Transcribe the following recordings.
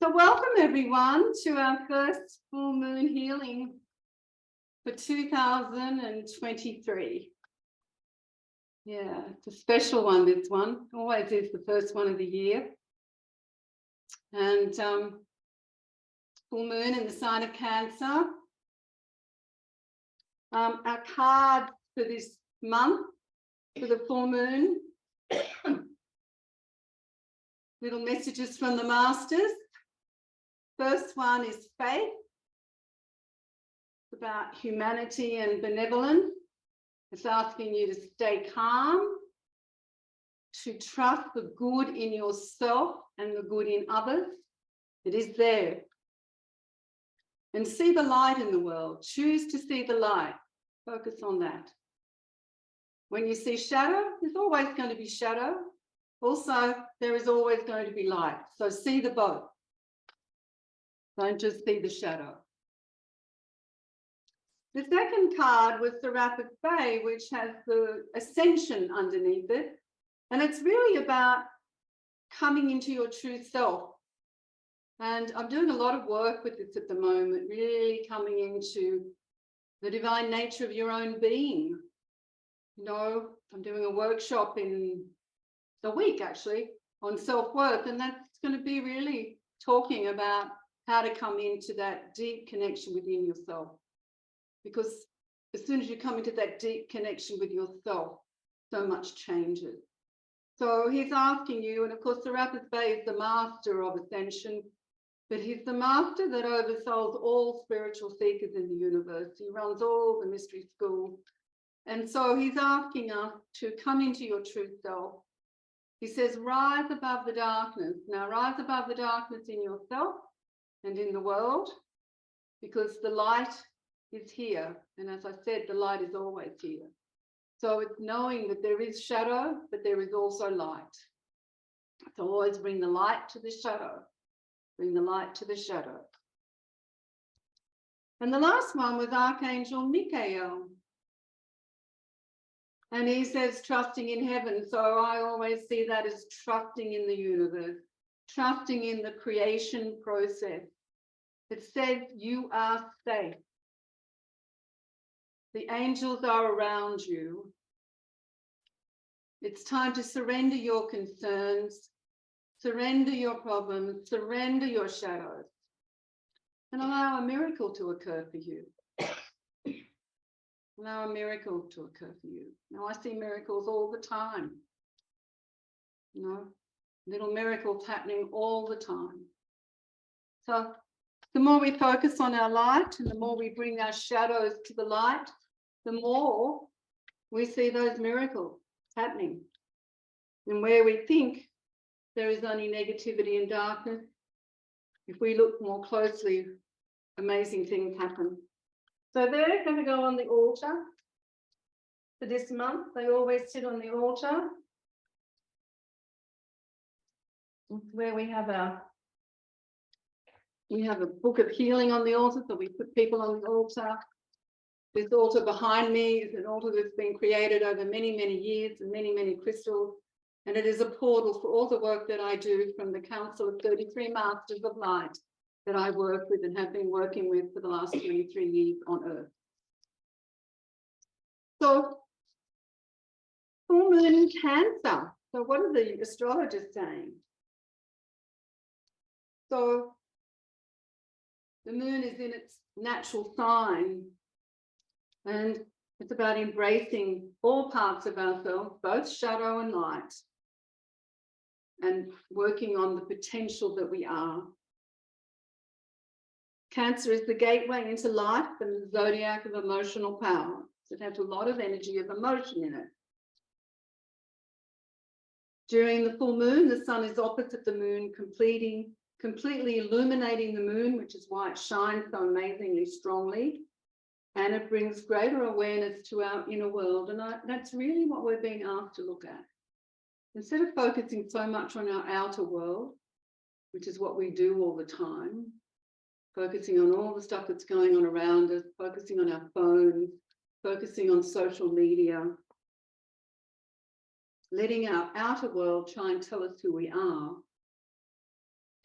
So welcome everyone to our first full moon healing for 2023. Yeah, it's a special one, this one. Always is the first one of the year. And full moon in the sign of Cancer. Our card for this month, for the full moon. Little messages from the masters. First one is faith. It's about humanity and benevolence. It's asking you to stay calm, to trust the good in yourself and the good in others. It is there. And see the light in the world. Choose to see the light. Focus on that. When you see shadow, there's always going to be shadow. Also, there is always going to be light. So see the both. Don't just see the shadow. The second card was the Rapid Bay, which has the ascension underneath it. And it's really about coming into your true self. And I'm doing a lot of work with this at the moment, really coming into the divine nature of your own being. You know, I'm doing a workshop in a week, actually, on self-worth. And that's going to be really talking about how to come into that deep connection within yourself. Because as soon as you come into that deep connection with yourself, so much changes. So he's asking you, and of course the Rapid Bay is the master of ascension, but he's the master that oversouls all spiritual seekers in the universe. He runs all the mystery schools. And so he's asking us to come into your true self. He says, rise above the darkness. Now rise above the darkness in yourself and in the world, because the light is here. And as I said, the light is always here. So it's knowing that there is shadow, but there is also light. So always bring the light to the shadow. Bring the light to the shadow. And the last one was Archangel Michael. And he says, trusting in heaven. So I always see that as trusting in the universe, trusting in the creation process. It says you are safe. The angels are around you. It's time to surrender your concerns, surrender your problems, surrender your shadows, and allow a miracle to occur for you. Allow a miracle to occur for you. Now, I see miracles all the time. You know, little miracles happening all the time. So the more we focus on our light and the more we bring our shadows to the light, the more we see those miracles happening. And where we think there is only negativity and darkness, if we look more closely, amazing things happen. So they're going to go on the altar for this month. They always sit on the altar where we have a book of healing on the altar, so we put people on the altar. This altar behind me is an altar that's been created over many, many years and many, many crystals. And it is a portal for all the work that I do from the Council of 33 Masters of Light that I work with and have been working with for the last 23 years on Earth. So, full moon in Cancer. So what are the astrologers saying? So the moon is in its natural sign, and it's about embracing all parts of ourselves, both shadow and light, and working on the potential that we are. Cancer is the gateway into life and the zodiac of emotional power. It has a lot of energy of emotion in it. During the full moon, the sun is opposite the moon, completely illuminating the moon, which is why it shines so amazingly strongly. And it brings greater awareness to our inner world. And that's really what we're being asked to look at. Instead of focusing so much on our outer world, which is what we do all the time, focusing on all the stuff that's going on around us, focusing on our phones, focusing on social media, letting our outer world try and tell us who we are,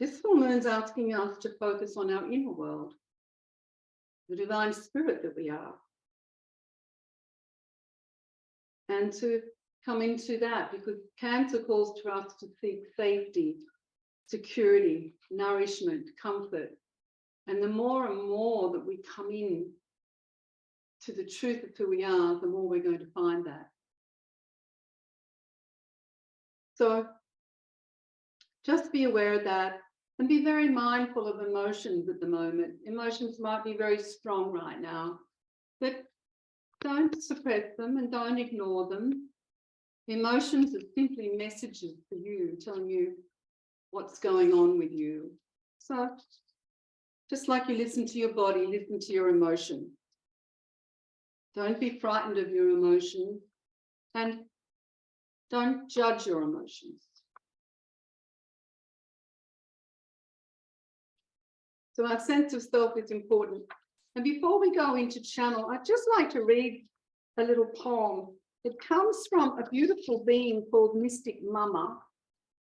This full moon's asking us to focus on our inner world, the divine spirit that we are, and to come into that, because Cancer calls to us to seek safety, security, nourishment, comfort. And the more and more that we come in to the truth of who we are, the more we're going to find that. So just be aware of that and be very mindful of emotions at the moment. Emotions might be very strong right now, but don't suppress them and don't ignore them. Emotions are simply messages for you, telling you what's going on with you. So just like you listen to your body, listen to your emotion. Don't be frightened of your emotions and don't judge your emotions. So our sense of self is important. And before we go into channel, I'd just like to read a little poem. It comes from a beautiful being called Mystic Mama.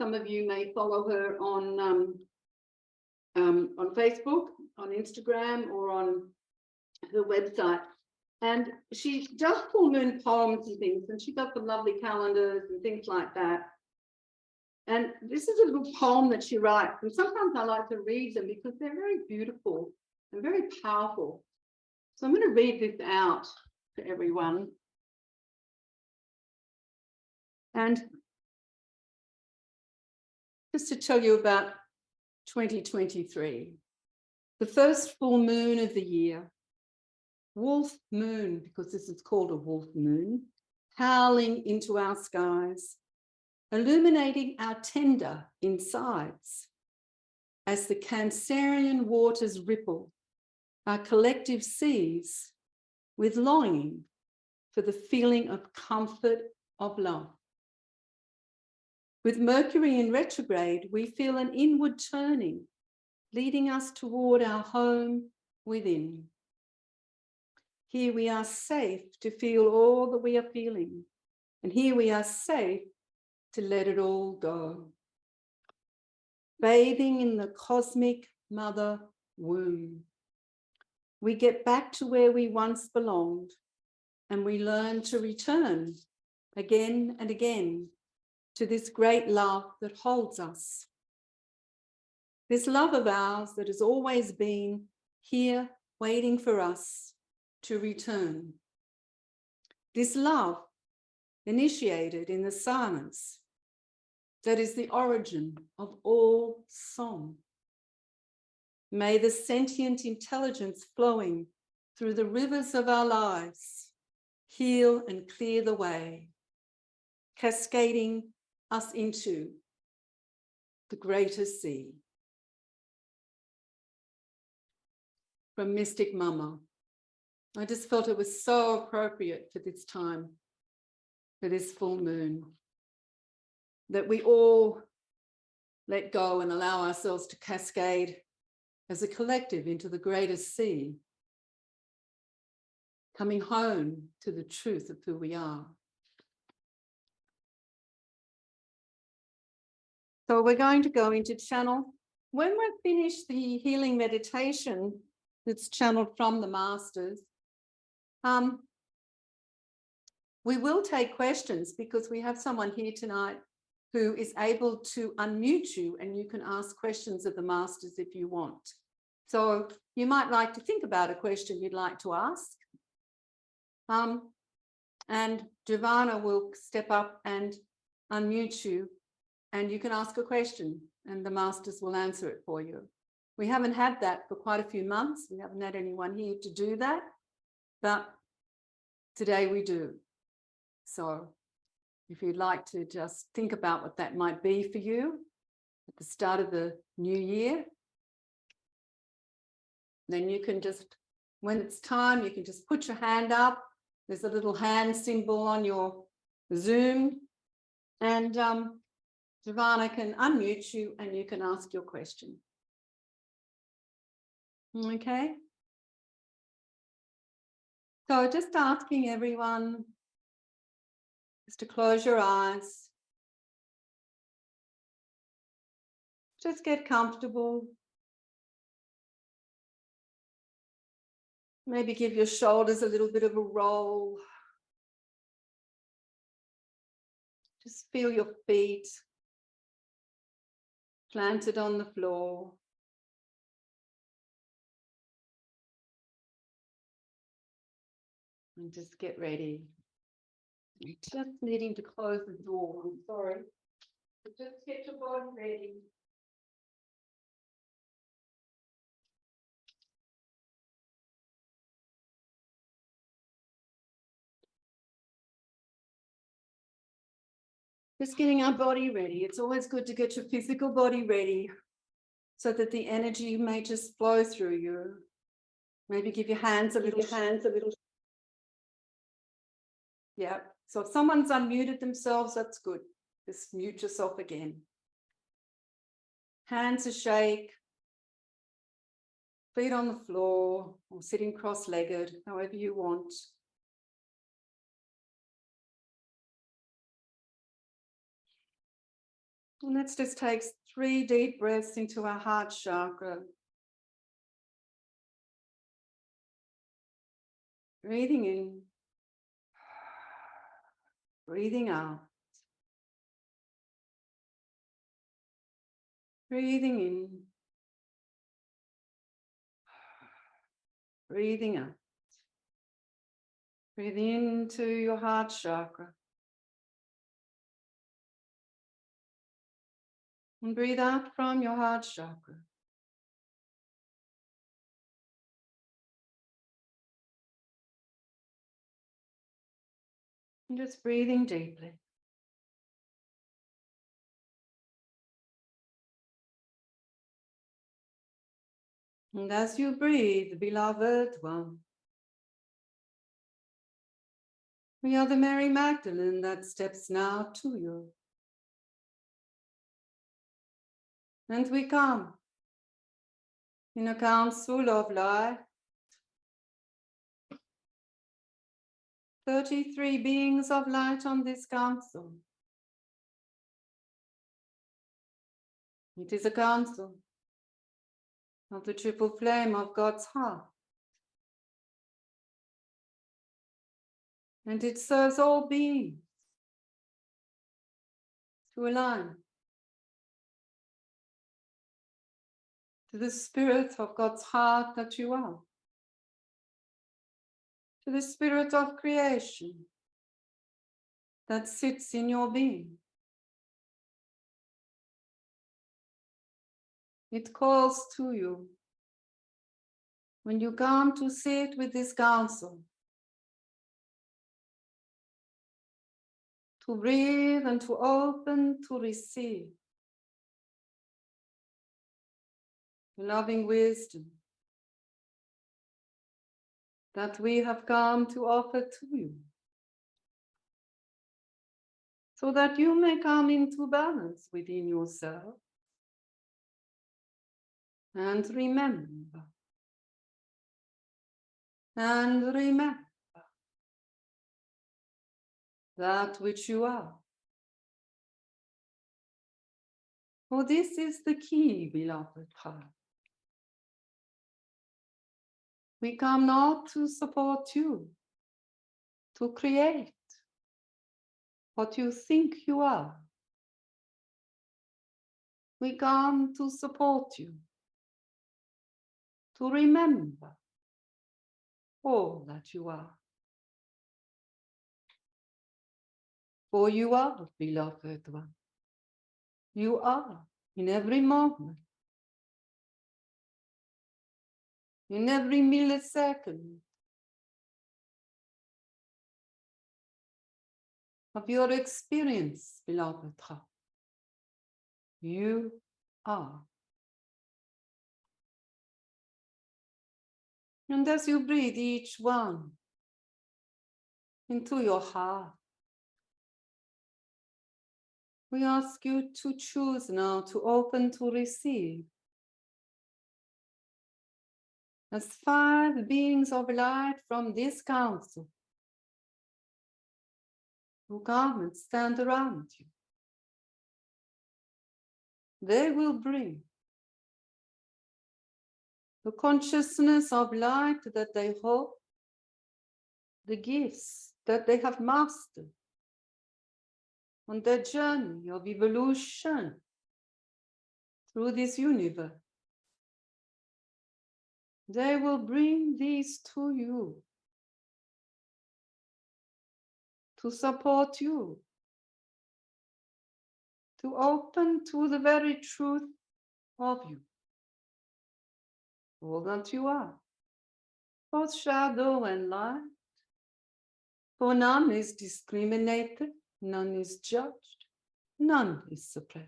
Some of you may follow her on Facebook, on Instagram, or on her website. And she does full moon poems and things, and she does some lovely calendars and things like that. And this is a little poem that she writes, and sometimes I like to read them because they're very beautiful and very powerful. So I'm going to read this out to everyone. And just to tell you about 2023, the first full moon of the year, wolf moon, because this is called a wolf moon, howling into our skies, illuminating our tender insides. As the Cancerian waters ripple our collective seas with longing for the feeling of comfort of love. With Mercury in retrograde, we feel an inward turning, leading us toward our home within. Here we are safe to feel all that we are feeling, and here we are safe to let it all go. Bathing in the cosmic mother womb, we get back to where we once belonged, and we learn to return again and again to this great love that holds us. This love of ours that has always been here waiting for us to return. This love initiated in the silence that is the origin of all song. May the sentient intelligence flowing through the rivers of our lives heal and clear the way, cascading us into the greater sea. From Mystic Mama. I just felt it was so appropriate for this time, for this full moon, that we all let go and allow ourselves to cascade as a collective into the greater sea, coming home to the truth of who we are. So we're going to go into channel. When we've finished the healing meditation that's channeled from the masters, we will take questions because we have someone here tonight who is able to unmute you, and you can ask questions of the masters if you want. So you might like to think about a question you'd like to ask. And Giovanna will step up and unmute you, and you can ask a question and the masters will answer it for you. We haven't had that for quite a few months. We haven't had anyone here to do that, but today we do. So if you'd like to just think about what that might be for you at the start of the new year, then you can just, when it's time, you can just put your hand up. There's a little hand symbol on your Zoom, and Giovanna can unmute you and you can ask your question. Okay. So just asking everyone just to close your eyes. Just get comfortable. Maybe give your shoulders a little bit of a roll. Just feel your feet planted on the floor. And just get ready. Just needing to close the door. I'm sorry. Just get your body ready. Just getting our body ready. It's always good to get your physical body ready so that the energy may just flow through you. Maybe give your hands a little. Yeah. So if someone's unmuted themselves, that's good. Just mute yourself again. Hands a shake. Feet on the floor or sitting cross-legged, however you want. And let's just take 3 deep breaths into our heart chakra. Breathing in, breathing out. Breathing in, breathing out. Breathe into your heart chakra. And breathe out from your heart chakra. And just breathing deeply. And as you breathe, beloved one, we are the Mary Magdalene that steps now to you. And we come in a council of light. 33 beings of light on this council. It is a council of the triple flame of God's heart. And it serves all beings to align to the spirit of God's heart that you are, to the spirit of creation that sits in your being. It calls to you when you come to sit with this council, to breathe and to open to receive loving wisdom that we have come to offer to you, so that you may come into balance within yourself and remember that which you are. For this is the key, beloved heart. We come not to support you, to create what you think you are. We come to support you, to remember all that you are. For you are, beloved one. You are in every moment, in every millisecond of your experience, beloved heart. You are. And as you breathe each one into your heart, we ask you to choose now to open to receive as 5 beings of light from this council who come and stand around you. they will bring the consciousness of light that they hold, the gifts that they have mastered on their journey of evolution through this universe. They will bring these to you to support you, to open to the very truth of you, all that you are, both shadow and light. For none is discriminated, none is judged, none is suppressed.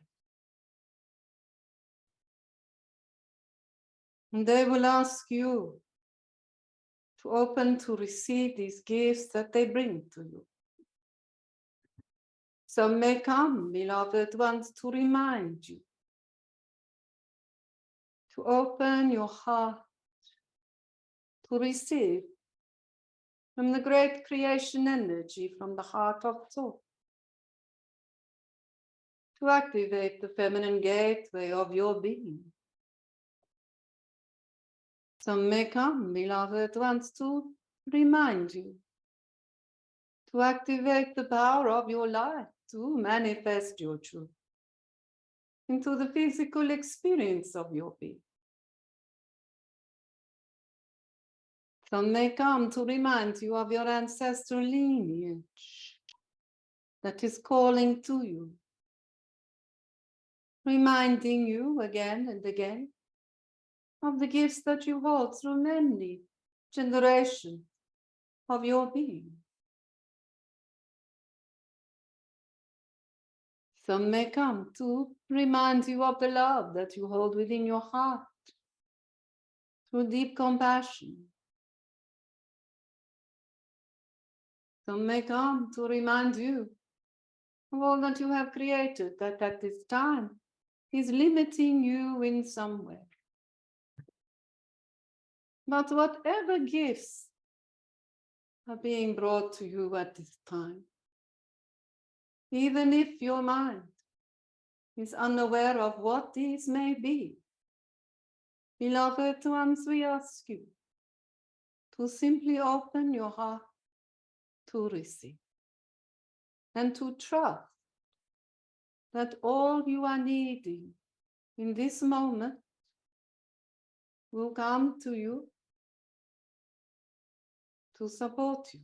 And they will ask you to open to receive these gifts that they bring to you. Some may come, beloved ones, to remind you, to open your heart, to receive from the great creation energy from the heart of soul, to activate the feminine gateway of your being. Some may come, beloved ones, to remind you, to activate the power of your light, to manifest your truth into the physical experience of your being. Some may come to remind you of your ancestral lineage that is calling to you, reminding you again and again of the gifts that you hold through many generations of your being. Some may come to remind you of the love that you hold within your heart through deep compassion. Some may come to remind you of all that you have created that at this time is limiting you in some way. But whatever gifts are being brought to you at this time, even if your mind is unaware of what these may be, beloved ones, we ask you to simply open your heart to receive and to trust that all you are needing in this moment will come to you to support you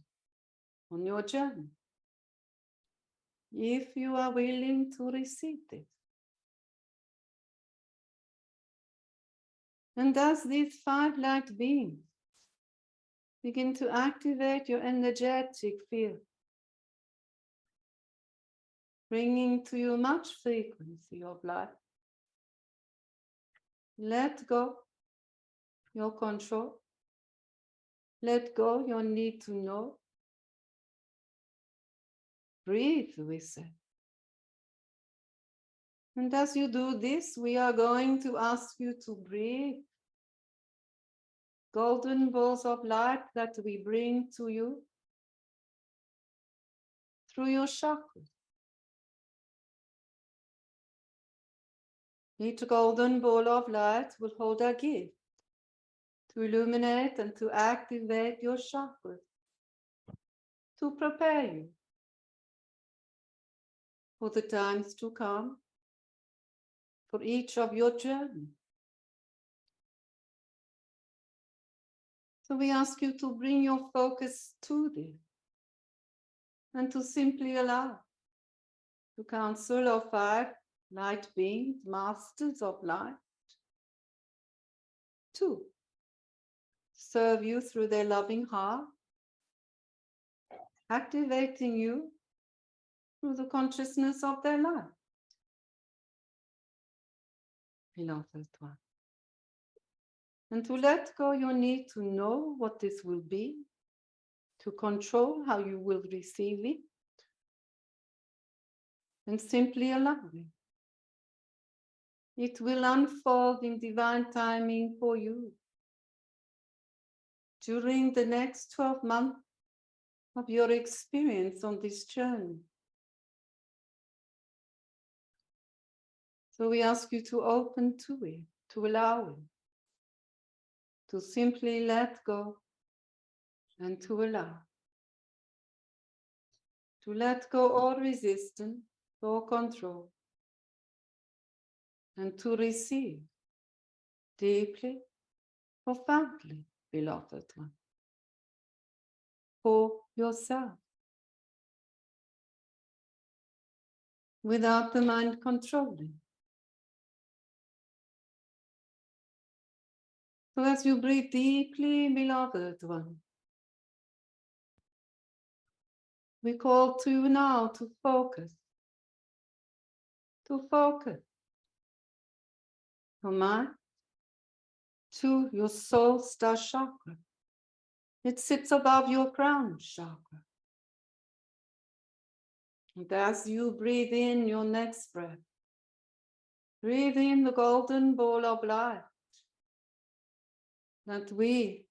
on your journey, if you are willing to receive it. And as these 5 light beings begin to activate your energetic field, bringing to you much frequency of light, let go your control, let go your need to know. Breathe, we say. And as you do this, we are going to ask you to breathe golden balls of light that we bring to you through your chakras. Each golden ball of light will hold a gift to illuminate and to activate your chakras, to prepare you for the times to come, for each of your journey. So we ask you to bring your focus to this and to simply allow the council of 5 light beings, masters of light, to serve you through their loving heart, activating you through the consciousness of their light. Beloved one. And to let go your need to know what this will be, to control how you will receive it, and simply allow it. It will unfold in divine timing for you during the next 12 months of your experience on this journey. So we ask you to open to it, to allow it, to simply let go and to allow. To let go all resistance, all control, and to receive deeply, profoundly, beloved one, for yourself, without the mind controlling. So as you breathe deeply, beloved one, we call to you now to focus your mind to your soul star chakra. It sits above your crown chakra. And as you breathe in your next breath, breathe in the golden ball of light that we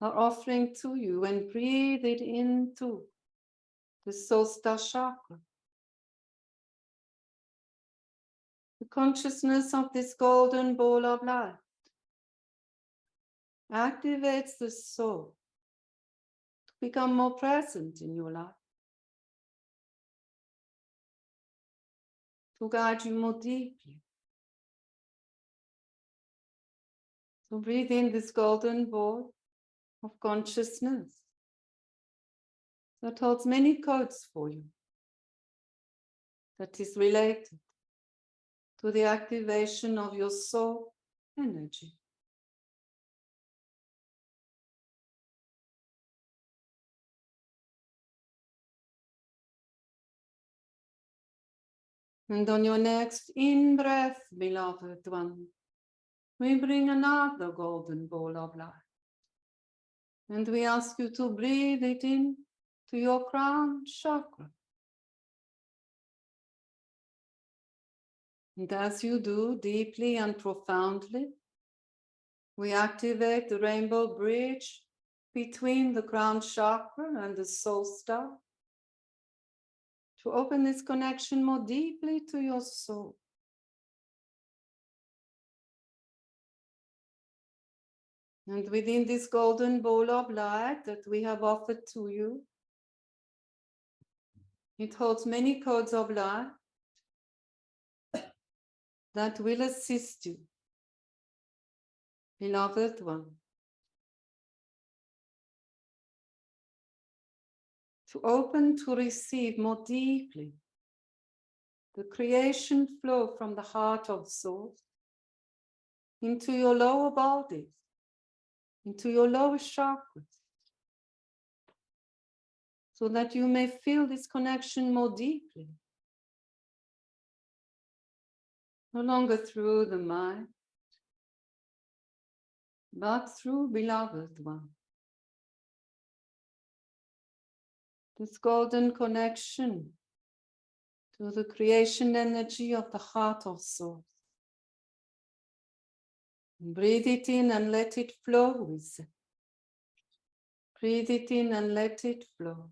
are offering to you, and breathe it into the soul star chakra. The consciousness of this golden ball of light activates the soul to become more present in your life, to guide you more deeply. So breathe in this golden ball of consciousness that holds many codes for you, that is related to the activation of your soul energy. And on your next in-breath, beloved one, we bring another golden ball of light. And we ask you to breathe it in to your crown chakra. And as you do, deeply and profoundly, we activate the rainbow bridge between the crown chakra and the soul star to open this connection more deeply to your soul. And within this golden ball of light that we have offered to you, it holds many codes of light that will assist you, beloved one, to open to receive more deeply the creation flow from the heart of source into your lower bodies, into your lower chakras, so that you may feel this connection more deeply, no longer through the mind, but through beloved one. This golden connection to the creation energy of the heart of source. Breathe it in and let it flow with it. Breathe it in and let it flow.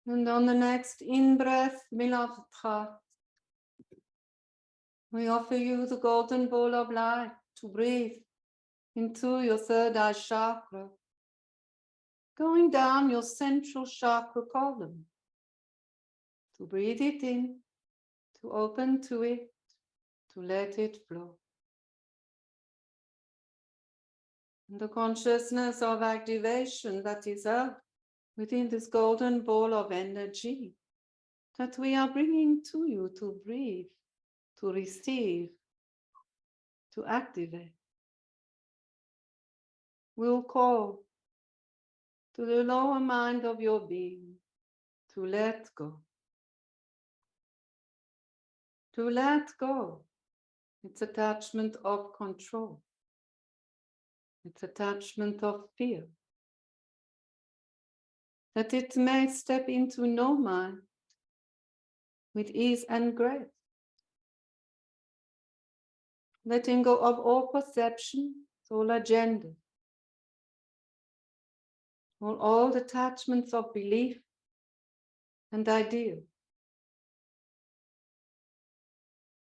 And on the next in-breath, beloved heart, we offer you the golden ball of light to breathe into your third eye chakra, going down your central chakra column, to breathe it in, to open to it, to let it flow. And the consciousness of activation that is held within this golden ball of energy that we are bringing to you to breathe, to receive, to activate. We'll call to the lower mind of your being to let go. To let go its attachment of control, its attachment of fear, that it may step into no mind with ease and grace. letting go of all perception, all agenda, all attachments of belief and idea,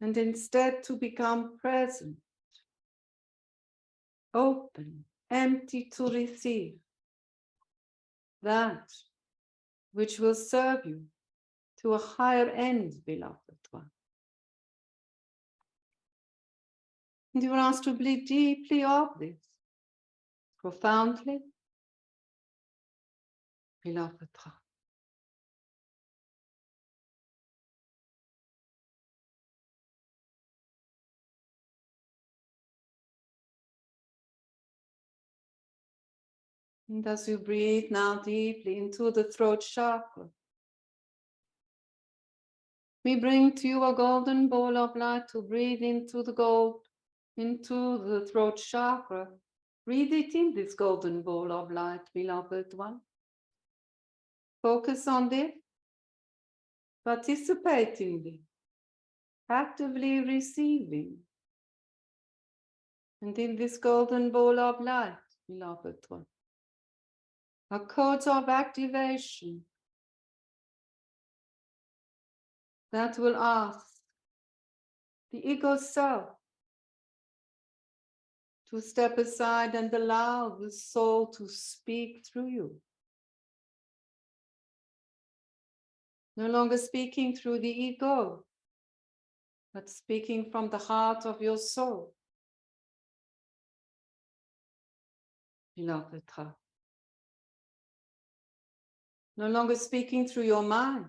and instead to become present, open, empty to receive that which will serve you to a higher end, beloved one. And you are asked to believe deeply of this, profoundly, beloved one. And as you breathe now deeply into the throat chakra, we bring to you a golden ball of light to breathe into the gold, into the throat chakra. Breathe it in, this golden ball of light, beloved one. Focus on this, participate in this, actively receiving. And in this golden ball of light, beloved one, a code of activation that will ask the ego self to step aside and allow the soul to speak through you. No longer speaking through the ego, but speaking from the heart of your soul. Beloved heart. No longer speaking through your mind,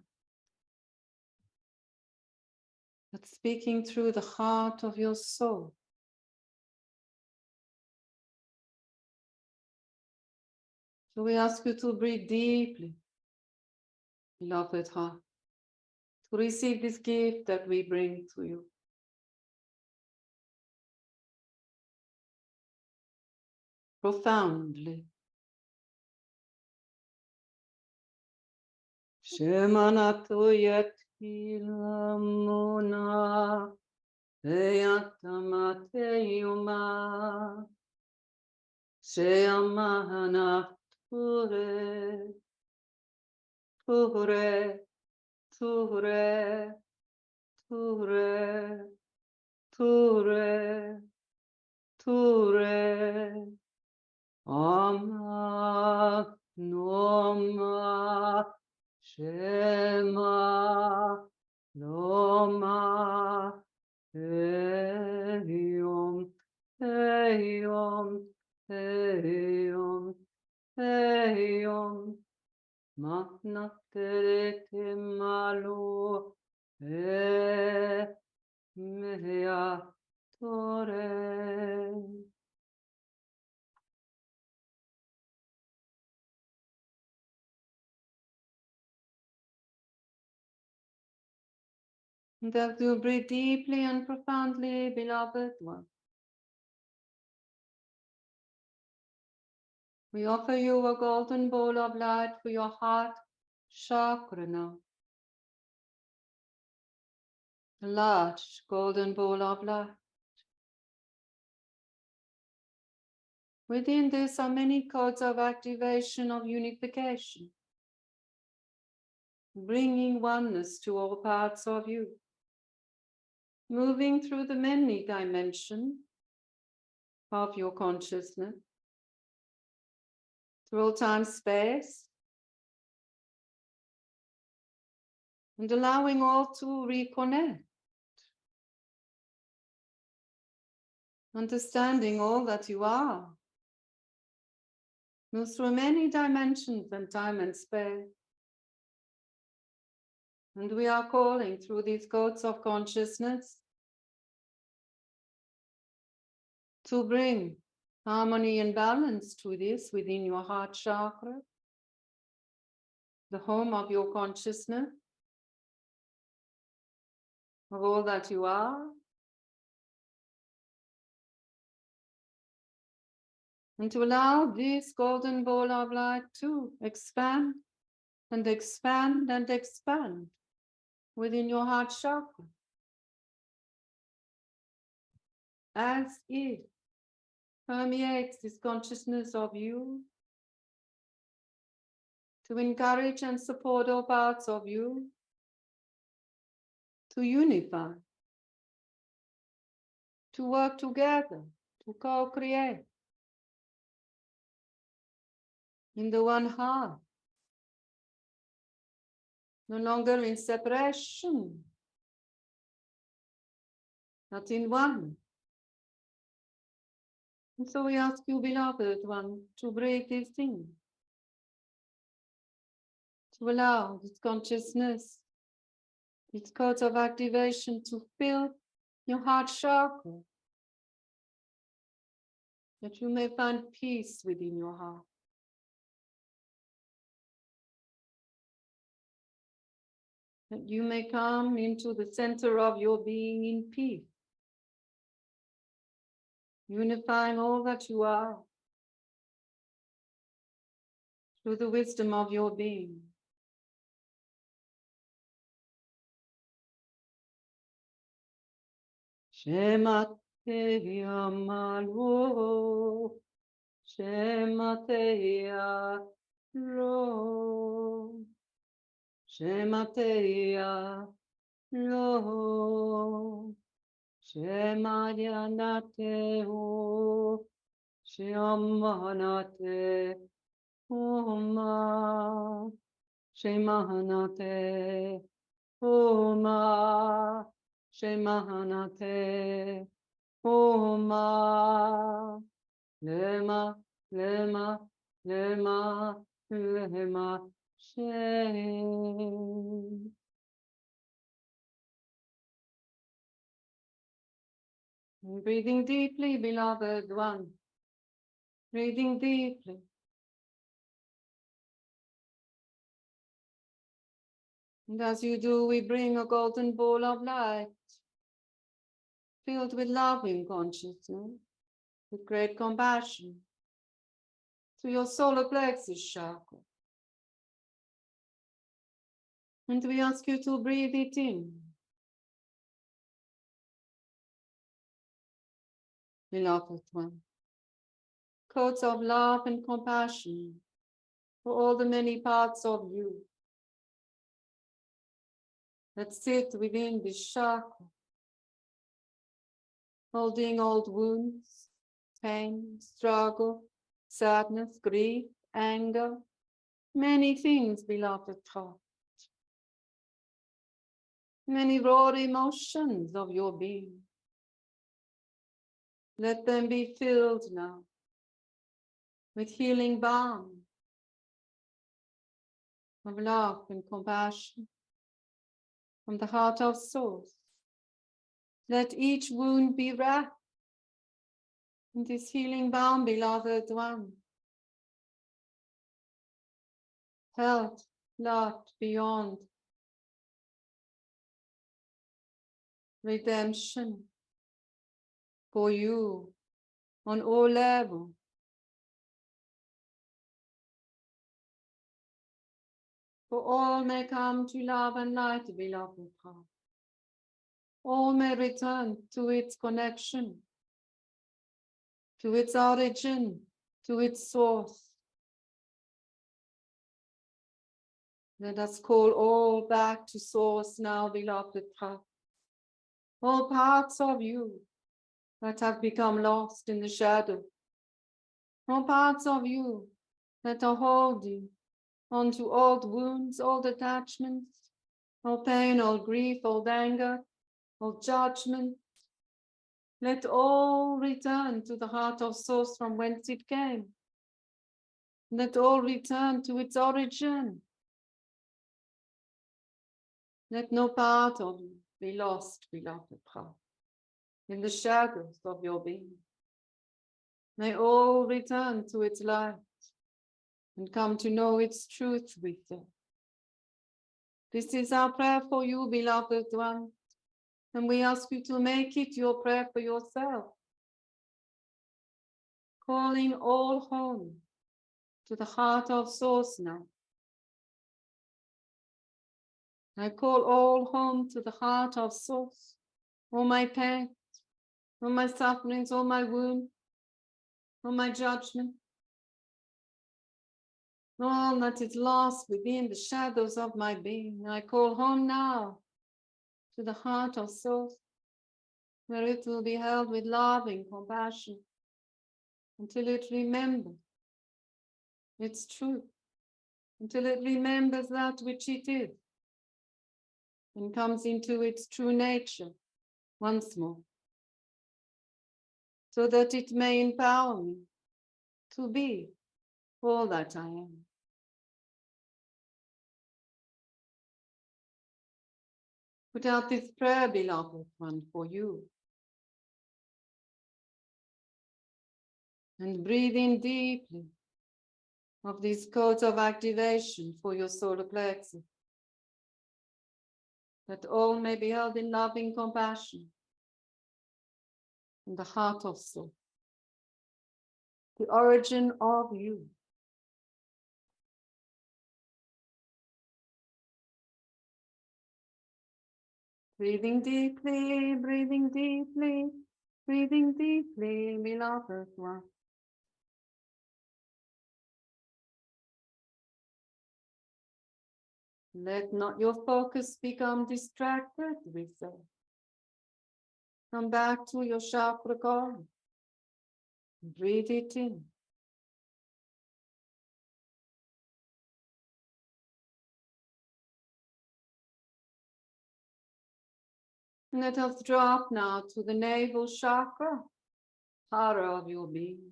but speaking through the heart of your soul. So we ask you to breathe deeply, beloved heart, to receive this gift that we bring to you. Profoundly. Shemanato yatilamuna eyatamateyuma Sheyamana ture ture ture ture ture ture Ama Noma Shema Noma Eyom Eyom Eyom Eyom Matnaterete Malu Mea Tore. And as you breathe deeply and profoundly, beloved one, we offer you a golden bowl of light for your heart chakra now. A large golden bowl of light. Within this are many codes of activation of unification, bringing oneness to all parts of you, moving through the many dimensions of your consciousness, through all time, space, and allowing all to reconnect, understanding all that you are, moves through many dimensions and time and space. And we are calling through these codes of consciousness to bring harmony and balance to this within your heart chakra, the home of your consciousness, of all that you are, and to allow this golden ball of light to expand and expand and expand within your heart chakra. as it permeates this consciousness of you, to encourage and support all parts of you, to unify, to work together, to co-create in the one heart, no longer in separation, but in one. And so we ask you, beloved one, to break these things, to allow this consciousness, its codes of activation to fill your heart chakra, that you may find peace within your heart. That you may come into the center of your being in peace, unifying all that you are through the wisdom of your being. Shemateya malo, Shemateya lo, Shemateya lo, Shemayanate ho, Shamanate Oma, Shemahanate Oma, Shemahanate Oma, Lema, Lema, Lema, Lema, Shem. Breathing deeply, beloved one. Breathing deeply. And as you do, we bring a golden ball of light filled with loving consciousness, with great compassion, to your solar plexus chakra. And we ask you to breathe it in. Beloved one, codes of love and compassion for all the many parts of you that sit within this chakra, holding old wounds, pain, struggle, sadness, grief, anger, many things, beloved heart, many raw emotions of your being. Let them be filled now with healing balm of love and compassion from the heart of source. Let each wound be wrapped in this healing balm, beloved one. Held, loved beyond redemption for you on all levels. For all may come to love and light, beloved heart. All may return to its connection, to its origin, to its source. Let us call all back to source now, beloved heart. All parts of you that have become lost in the shadow. All parts of you that are holding onto old wounds, old attachments, old pain, old grief, old anger, old judgment. Let all return to the heart of source from whence it came. Let all return to its origin. Let no part of you be lost, beloved heart, in the shadows of your being. May all return to its light and come to know its truth with you. This is our prayer for you, beloved one, and we ask you to make it your prayer for yourself. Calling all home to the heart of source now. I call all home to the heart of source, all my pain, all my sufferings, all my wounds, all my judgment, all that is lost within the shadows of my being. I call home now to the heart of soul, where it will be held with loving compassion until it remembers its truth, until it remembers that which it is and comes into its true nature once more, so that it may empower me to be all that I am. Put out this prayer, beloved one, for you. And breathe in deeply of these codes of activation for your solar plexus, that all may be held in loving compassion in the heart of soul, the origin of you. Breathing deeply, breathing deeply, breathing deeply, beloved one. Let not your focus become distracted, we say. Come back to your chakra core. Breathe it in. Let us drop now to the navel chakra, hara of your being.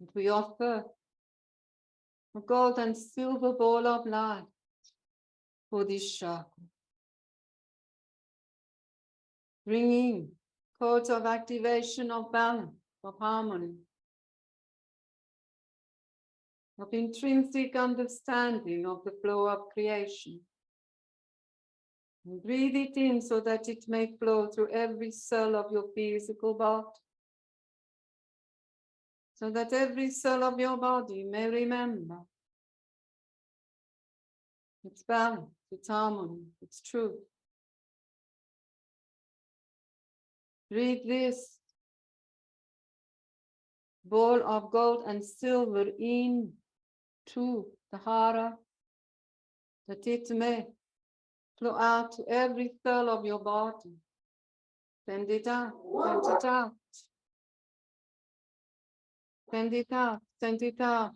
And we offer a gold and silver ball of light for this chakra, bringing codes of activation of balance, of harmony, of intrinsic understanding of the flow of creation. And breathe it in so that it may flow through every cell of your physical body, so that every cell of your body may remember its balance, its harmony, its truth. Breathe this ball of gold and silver into the hara, that it may flow out to every cell of your body. Send it out, send it out. Send it out, send it out.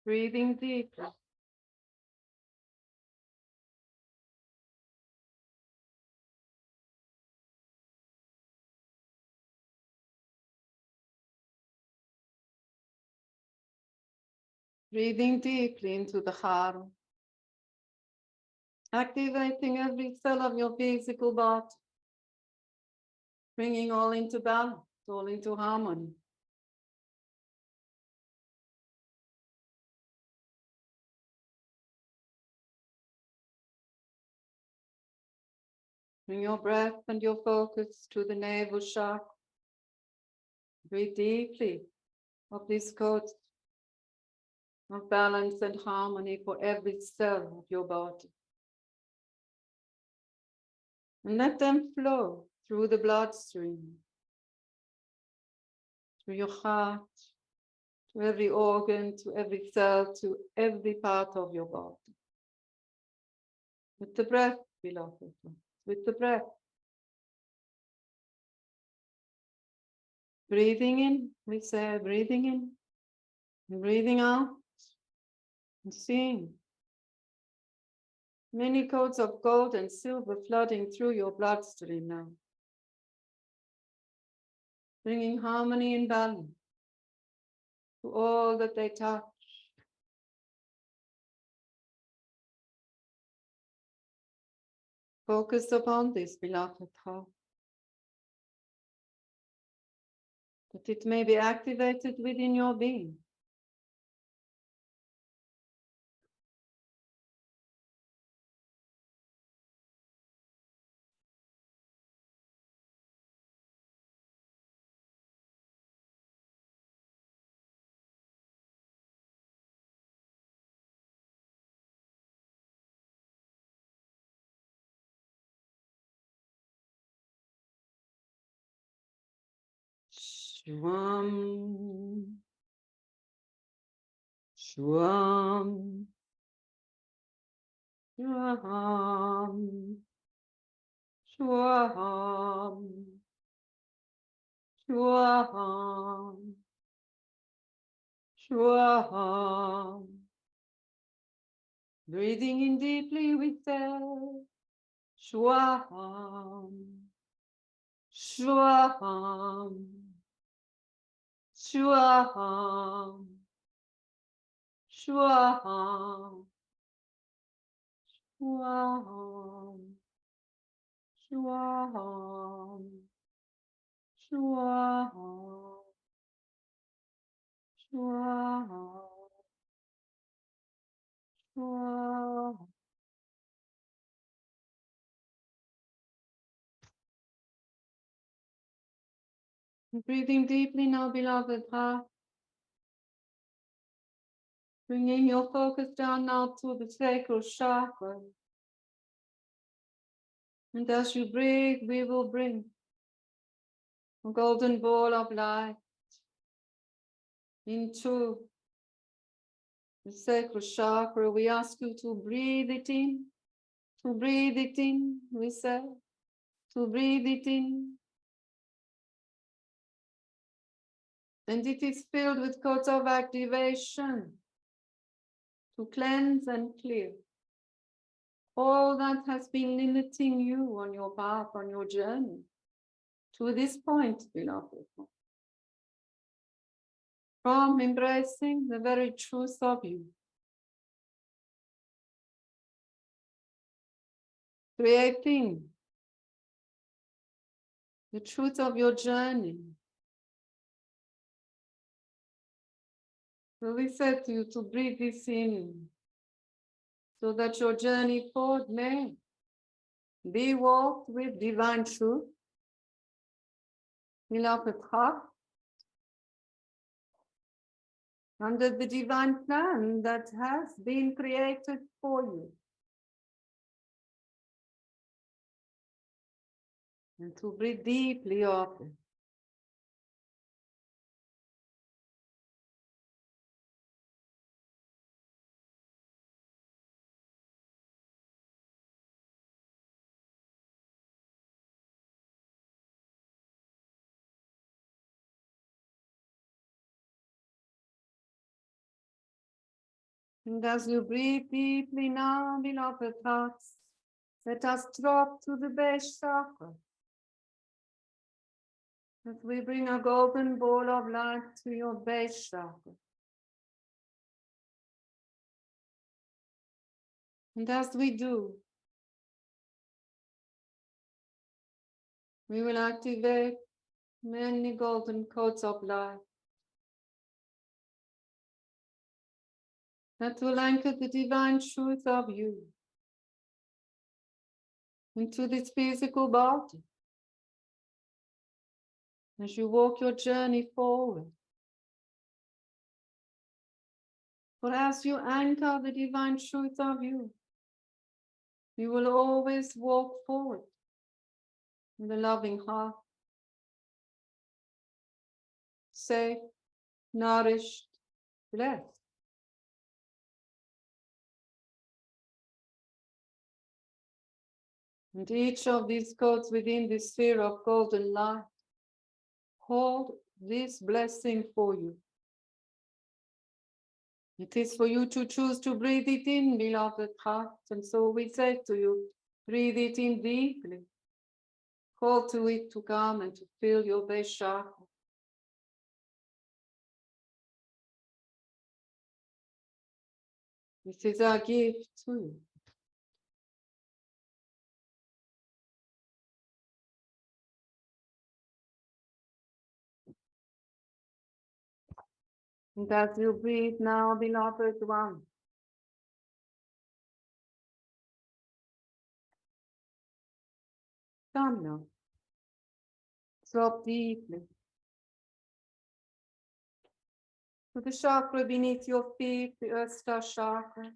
Breathing deeply. Breathing deeply into the hara. Activating every cell of your physical body. Bringing all into balance, all into harmony. Bring your breath and your focus to the navel chakra. Breathe deeply of this code of balance and harmony for every cell of your body. And let them flow through the bloodstream, through your heart, to every organ, to every cell, to every part of your body. With the breath, beloved, with the breath. Breathing in, we say breathing in, and breathing out, and seeing many codes of gold and silver flooding through your bloodstream now. Bringing harmony and balance to all that they touch. Focus upon this, beloved heart, that it may be activated within your being. Shwam. Shwam. Shwam. Shwam. Shwam. Shwam. Breathing in deeply with that. Shwam. Shwam. Shwam. Shwam. Shwam. Shwam. Shwam. Shwam. Shwam. Breathing deeply now, beloved heart. Bringing your focus down now to the sacral chakra. And as you breathe, we will bring a golden ball of light into the sacral chakra. We ask you to breathe it in, we say, to breathe it in. And it is filled with codes of activation to cleanse and clear all that has been limiting you on your path, on your journey to this point, beloved. From embracing the very truth of you, creating the truth of your journey. So we said to you to breathe this in so that your journey forward may be walked with divine truth, beloved heart, under the divine plan that has been created for you. And to breathe deeply often. And as you breathe deeply now, beloved hearts, let us drop to the base chakra. As we bring a golden ball of light to your base chakra. And as we do, we will activate many golden codes of light that will anchor the divine truth of you into this physical body as you walk your journey forward. For as you anchor the divine truth of you, you will always walk forward with a loving heart, safe, nourished, blessed. And each of these codes within the sphere of golden light hold this blessing for you. It is for you to choose to breathe it in, beloved heart. And so we say to you, breathe it in deeply. Call to it to come and to fill your base chakra. This is our gift to you. And as you breathe now, beloved one, come now. Drop deeply to the chakra beneath your feet, the Earth Star chakra.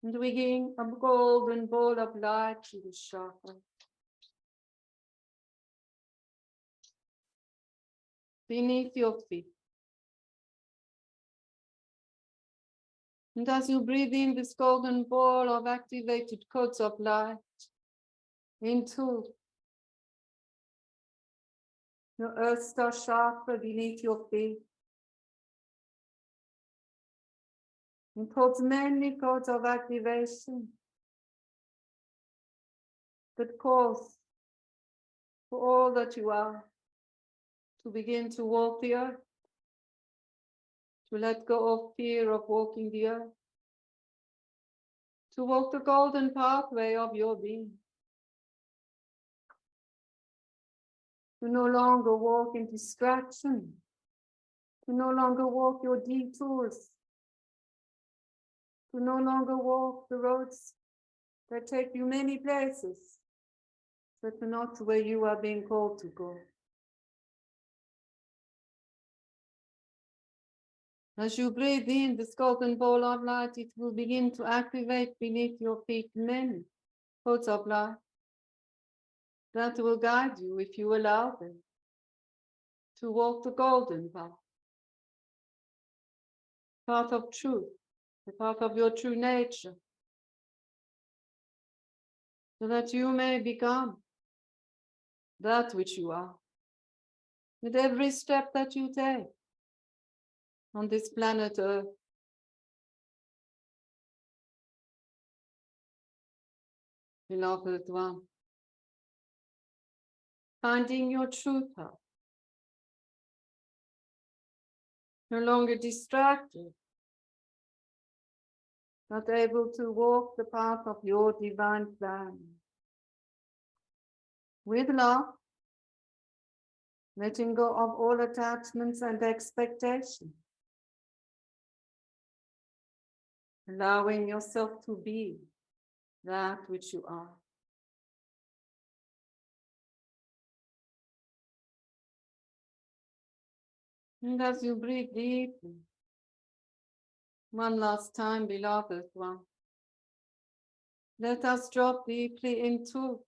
And we give a golden ball of light to the chakra. beneath your feet. And as you breathe in this golden ball of activated codes of light into your Earth Star chakra beneath your feet, and holds many codes of activation that calls for all that you are to begin to walk the earth, to let go of fear of walking the earth, to walk the golden pathway of your being, to no longer walk in distraction, to no longer walk your detours, to no longer walk the roads that take you many places, but not where you are being called to go. As you breathe in this golden ball of light, it will begin to activate beneath your feet many codes of light that will guide you, if you allow them, to walk the golden path of truth, the path of your true nature, so that you may become that which you are. With every step that you take on this planet Earth, beloved one, finding your true path, no longer distracted, but able to walk the path of your divine plan. With love, letting go of all attachments and expectations, allowing yourself to be that which you are. And as you breathe deeply, one last time, beloved one, let us drop deeply into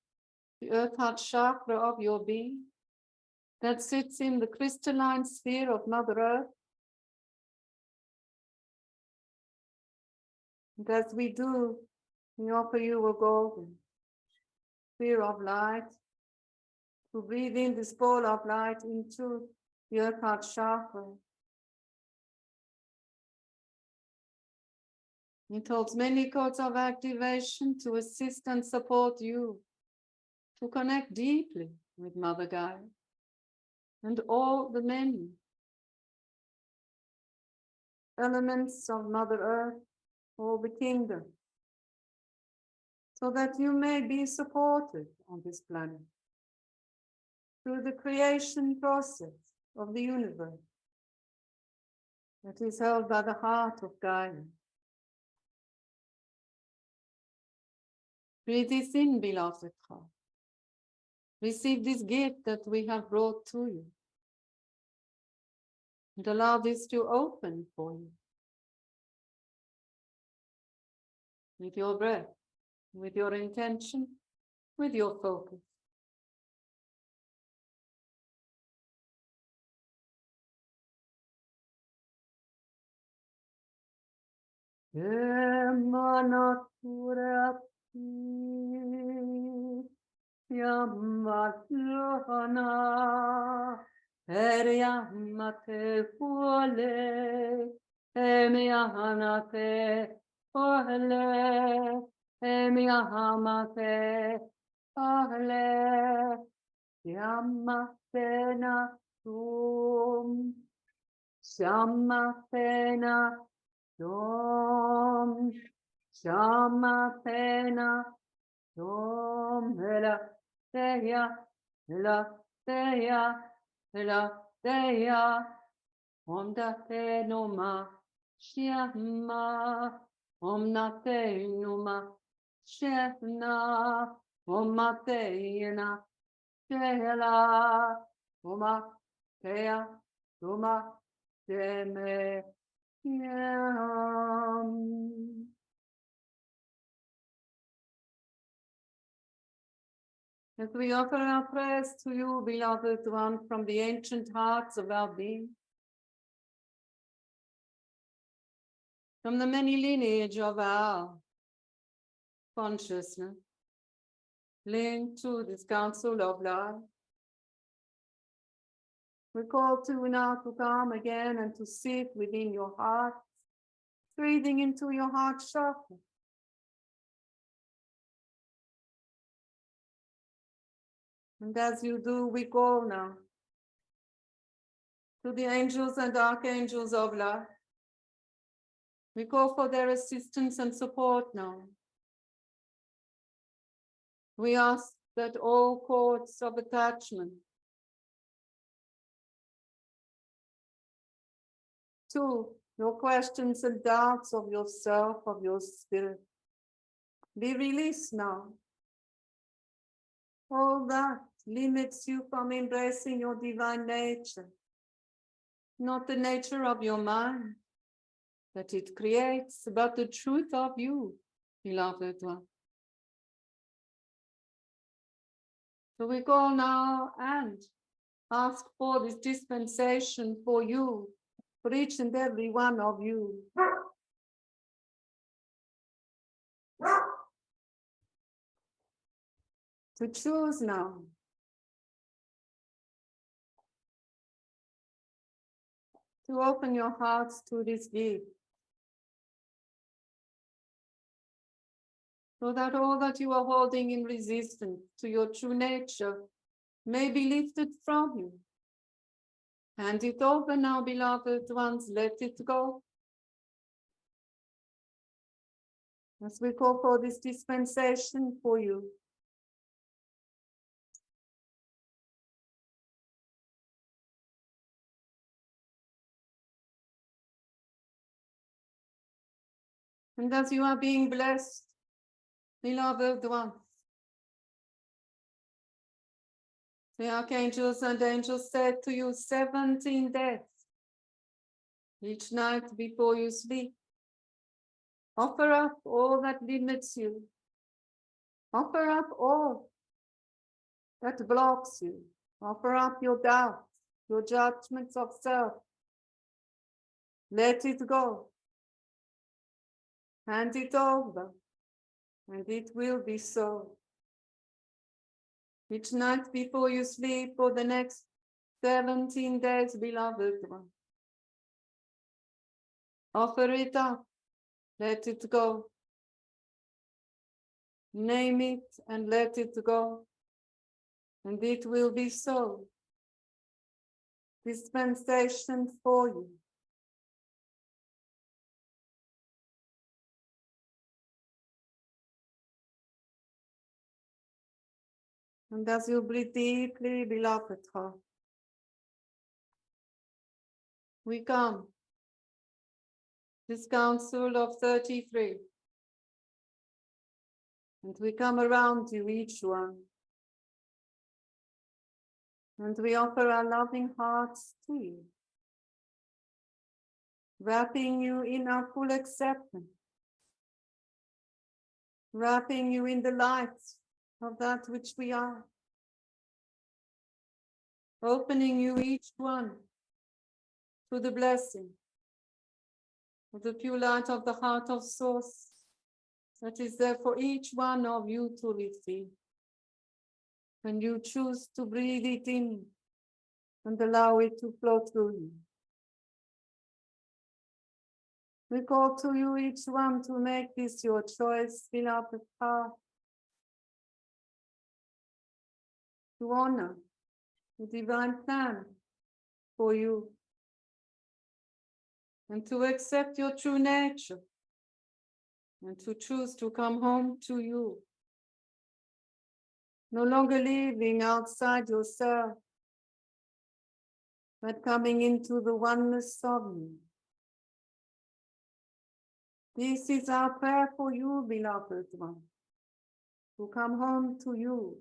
the earth heart chakra of your being that sits in the crystalline sphere of Mother Earth. And as we do, we offer you a golden sphere of light to breathe in this ball of light into the earth heart chakra. It holds many codes of activation to assist and support you to connect deeply with Mother Gaia and all the many elements of Mother Earth, all the kingdom, so that you may be supported on this planet through the creation process of the universe that is held by the heart of Gaia. Breathe this in, beloved heart. Receive this gift that we have brought to you, and allow this to open for you with your breath, with your intention, with your focus. Yammatlohana Yammate Pole Emiyahanate Pole Emiyahamate Pole Yammatena Tum Shammatena Tum Shammatena Tum Hela Deya, Hela Deya, Hela Deya, Om Date Numa, Shema, Om Nate Numa, Shena, Om Mateyana, Shela, Oma Teya, Numa, Sheme, Yam. As we offer our prayers to you, beloved one, from the ancient hearts of our being, from the many lineage of our consciousness, linked to this council of love, we call to you now to come again and to sit within your heart, breathing into your heart chakra. And as you do, we call now to the angels and archangels of love. We call for their assistance and support now. We ask that all cords of attachment to your questions and doubts of yourself, of your spirit, be released now. All that limits you from embracing your divine nature, not the nature of your mind that it creates, but the truth of you, beloved one. So we call now and ask for this dispensation for you, for each and every one of you. To choose now. To open your hearts to this gift. So that all that you are holding in resistance to your true nature may be lifted from you. Hand it over now, beloved ones, let it go. As we call for this dispensation for you. And as you are being blessed, beloved ones, the archangels and angels said to you 17 days each night before you sleep. Offer up all that limits you. Offer up all that blocks you. Offer up your doubts, your judgments of self. Let it go. Hand it over, and it will be so. Each night before you sleep for the next 17 days, beloved one. Offer it up. Let it go. Name it and let it go. And it will be so. Dispensation for you. And as you breathe deeply, beloved heart, we come, this council of 33, and we come around you, each one, and we offer our loving hearts to you, wrapping you in our full acceptance, wrapping you in the light of that which we are, opening you, each one, to the blessing of the pure light of the heart of source that is there for each one of you to receive. When you choose to breathe it in and allow it to flow through you. We call to you, each one, to make this your choice, beloved heart, to honor the divine plan for you, and to accept your true nature, and to choose to come home to you, no longer living outside yourself, but coming into the oneness of you. This is our prayer for you, beloved one, to come home to you,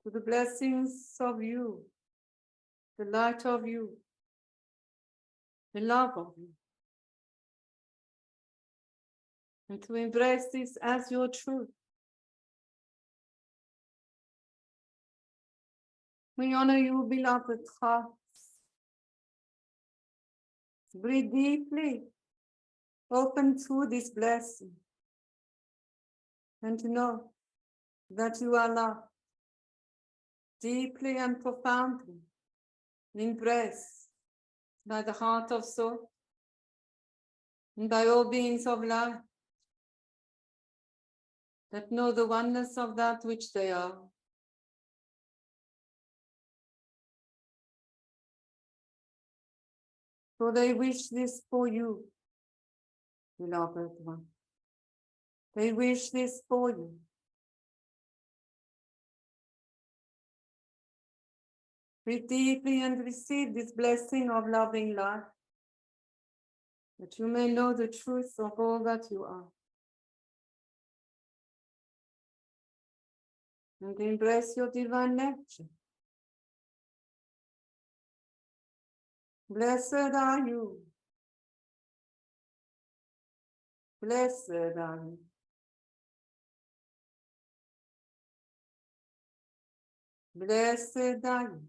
to the blessings of you, the light of you, the love of you, and to embrace this as your truth, We honor you, beloved hearts. Breathe deeply. Open to this blessing. And to know that you are loved deeply and profoundly, embraced by the heart of soul and by all beings of life that know the oneness of that which they are. For they wish this for you, beloved one. They wish this for you. Breathe deeply and receive this blessing of loving life, that you may know the truth of all that you are. And embrace your divine nature. Blessed are you. Blessed are you. Blessed are you.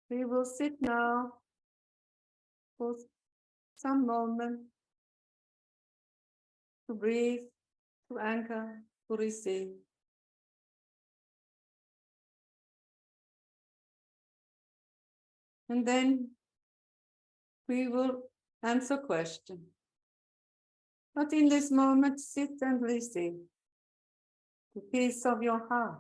We will sit now for some moment to breathe, to anchor, to receive. And then we will answer questions. But in this moment, sit and receive the peace of your heart.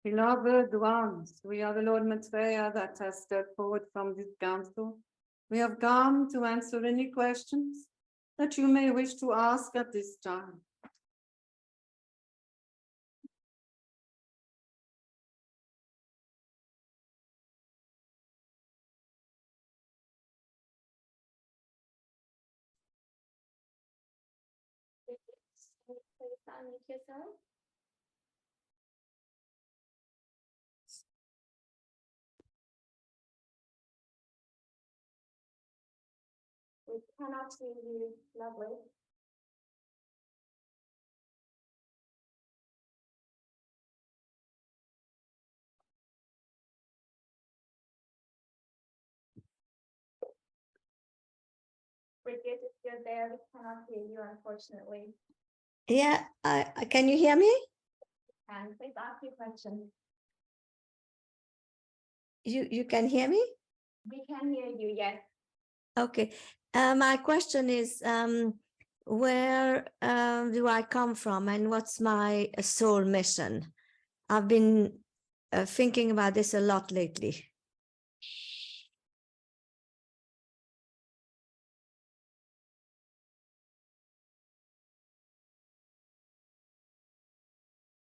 Beloved ones, we are the Lord Maitreya that has stepped forward from this council. We have come to answer any questions that you may wish to ask at this time. We cannot hear you, lovely. Bridget, if you're there, we cannot hear you, unfortunately. Yeah, can you hear me? And please ask your question. You can hear me? We can hear you, yes. Okay. My question is, where do I come from and what's my soul mission? I've been thinking about this a lot lately.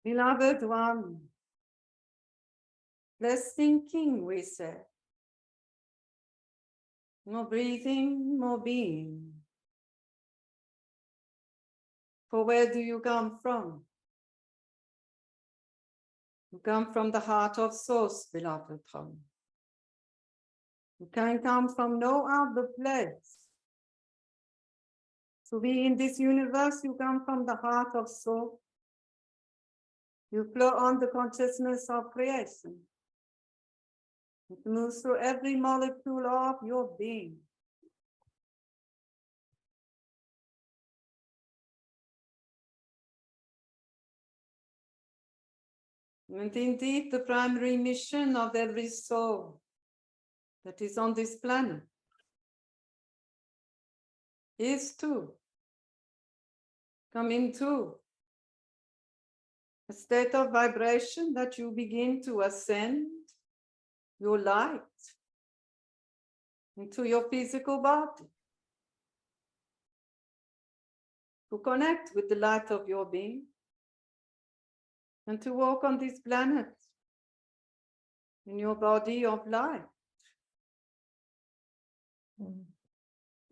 Beloved one, less thinking, we say. More breathing, more being. For where do you come from? You come from the heart of source, beloved one. You can come from no other place. To be in this universe, you come from the heart of soul. You flow on the consciousness of creation. It moves through every molecule of your being. And indeed, the primary mission of every soul that is on this planet is to come into a state of vibration that you begin to ascend your light into your physical body, to connect with the light of your being, and to walk on this planet in your body of light.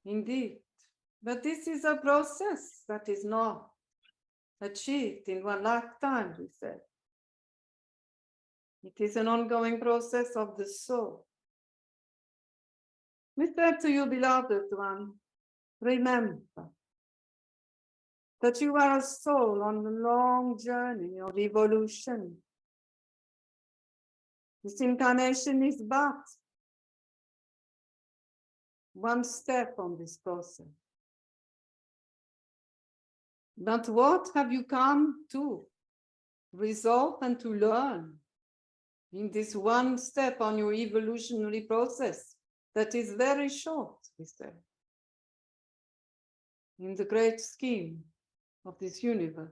Indeed. But this is a process that is not achieved in one lifetime, we said. It is an ongoing process of the soul. We said to you, beloved one, remember that you are a soul on a long journey of evolution. This incarnation is but one step on this process. But what have you come to resolve and to learn in this one step on your evolutionary process that is very short, we say, in the great scheme of this universe?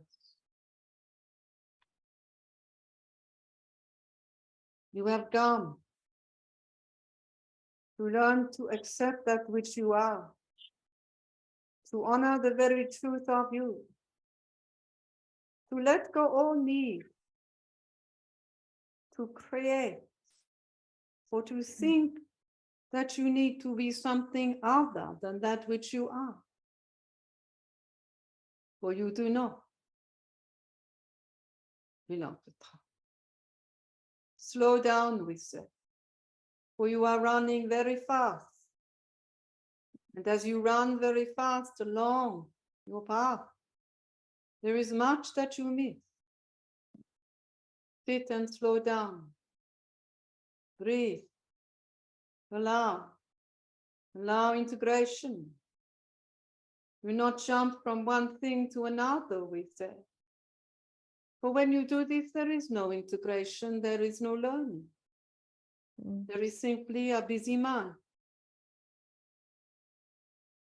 You have come to learn to accept that which you are, to honor the very truth of you, to let go all need to create, or to think that you need to be something other than that which you are. For you do not belong to time. Slow down, we say, for you are running very fast. And as you run very fast along your path, there is much that you miss. Sit and slow down. Breathe. Allow integration. Do not jump from one thing to another, we say. For when you do this, there is no integration, there is no learning. There is simply a busy mind.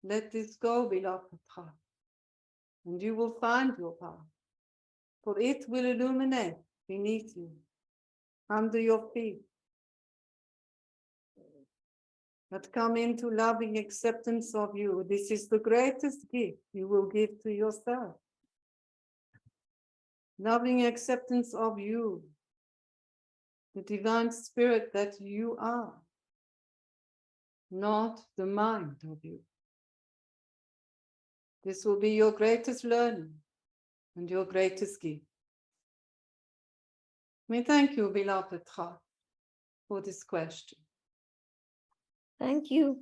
Let this go, beloved heart, and you will find your path, for it will illuminate beneath you, under your feet. But come into loving acceptance of you. This is the greatest gift you will give to yourself. Loving acceptance of you, the divine spirit that you are, not the mind of you. This will be your greatest learning and your greatest gift. We thank you, beloved heart, for this question. Thank you.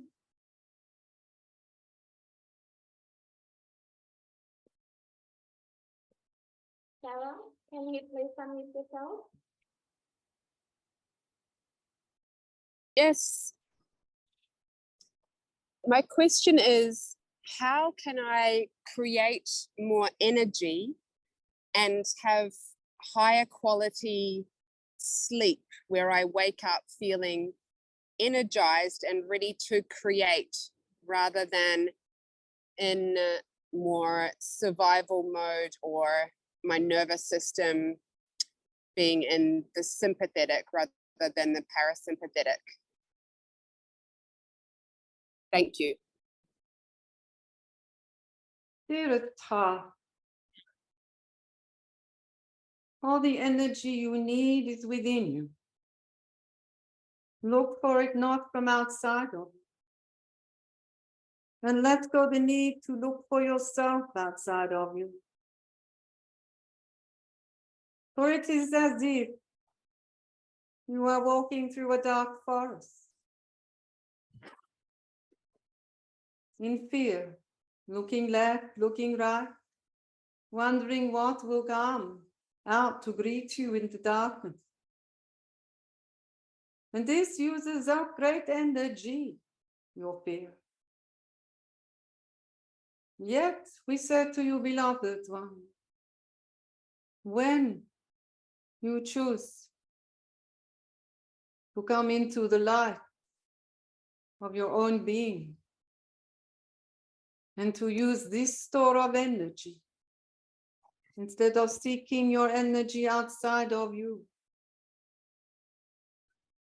Sarah, can you please unmute yourself? Yes. My question is, how can I create more energy and have higher quality sleep where I wake up feeling energized and ready to create rather than in more survival mode, or my nervous system being in the sympathetic rather than the parasympathetic. Thank you. Tirtha. All the energy you need is within you. Look for it not from outside of you. And let go the need to look for yourself outside of you. For it is as if you are walking through a dark forest. In fear, looking left, looking right, wondering what will come out to greet you in the darkness. And this uses up great energy, your fear. Yet we said to you, beloved one, when you choose to come into the light of your own being and to use this store of energy, instead of seeking your energy outside of you,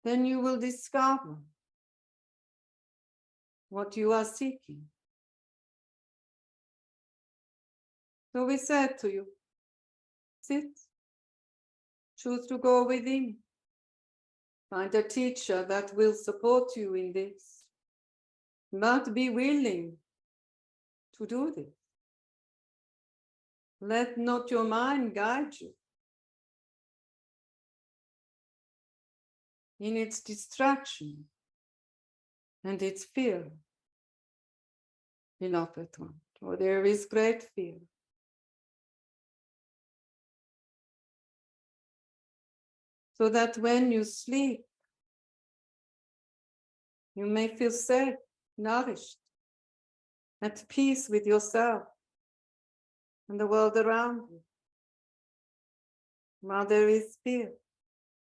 then you will discover what you are seeking. So we said to you, sit, choose to go within, find a teacher that will support you in this, but be willing to do this. Let not your mind guide you in its distraction and its fear, beloved one, for there is great fear. So that when you sleep, you may feel safe, nourished, at peace with yourself and the world around you. While there is fear,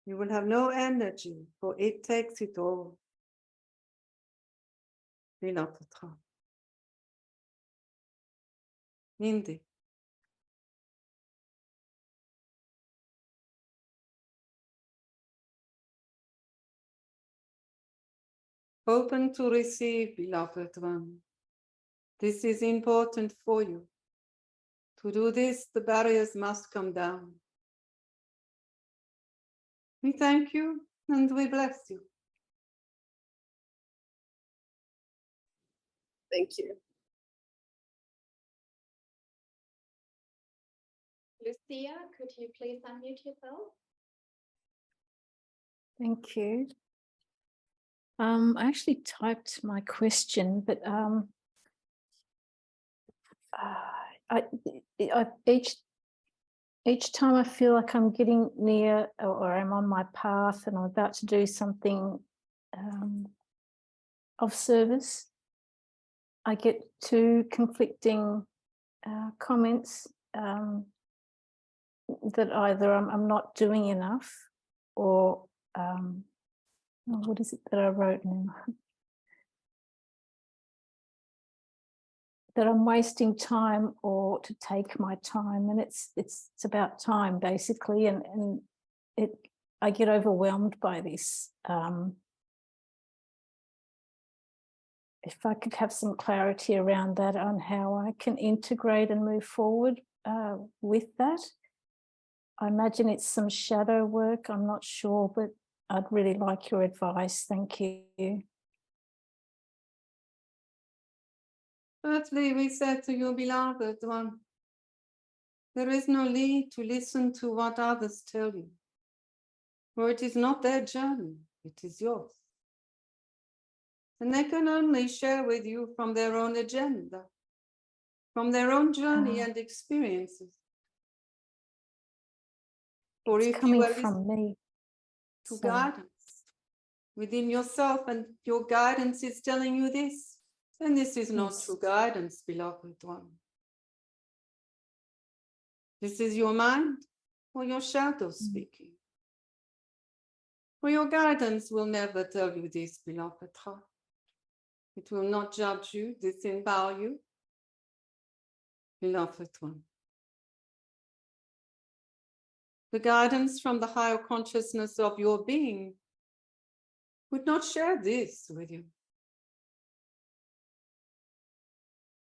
you will have no energy, for it takes it all. Beloved one. Indeed. Open to receive, beloved one. This is important for you. To do this, the barriers must come down. We thank you and we bless you. Thank you. Lucia, could you please unmute yourself? Thank you. I actually typed my question, but each time I feel like I'm getting near or I'm on my path and I'm about to do something of service, I get two conflicting comments that either I'm not doing enough or what is it that I wrote now? That I'm wasting time or to take my time, and it's about time basically, and I get overwhelmed by this. If I could have some clarity around that on how I can integrate and move forward with that. I imagine it's some shadow work, I'm not sure, but I'd really like your advice. Thank you. Firstly, we said to you, beloved one, there is no need to listen to what others tell you, for it is not their journey, it is yours. And they can only share with you from their own agenda, from their own journey and experiences. Or It's if coming you are from me. to So, guidance within yourself, and your guidance is telling you this, then this is not yes. true guidance, beloved one. This is your mind or your shadow speaking. For your guidance will never tell you this, beloved heart. It will not judge you, disempower you. beloved one. The guidance from the higher consciousness of your being would not share this with you.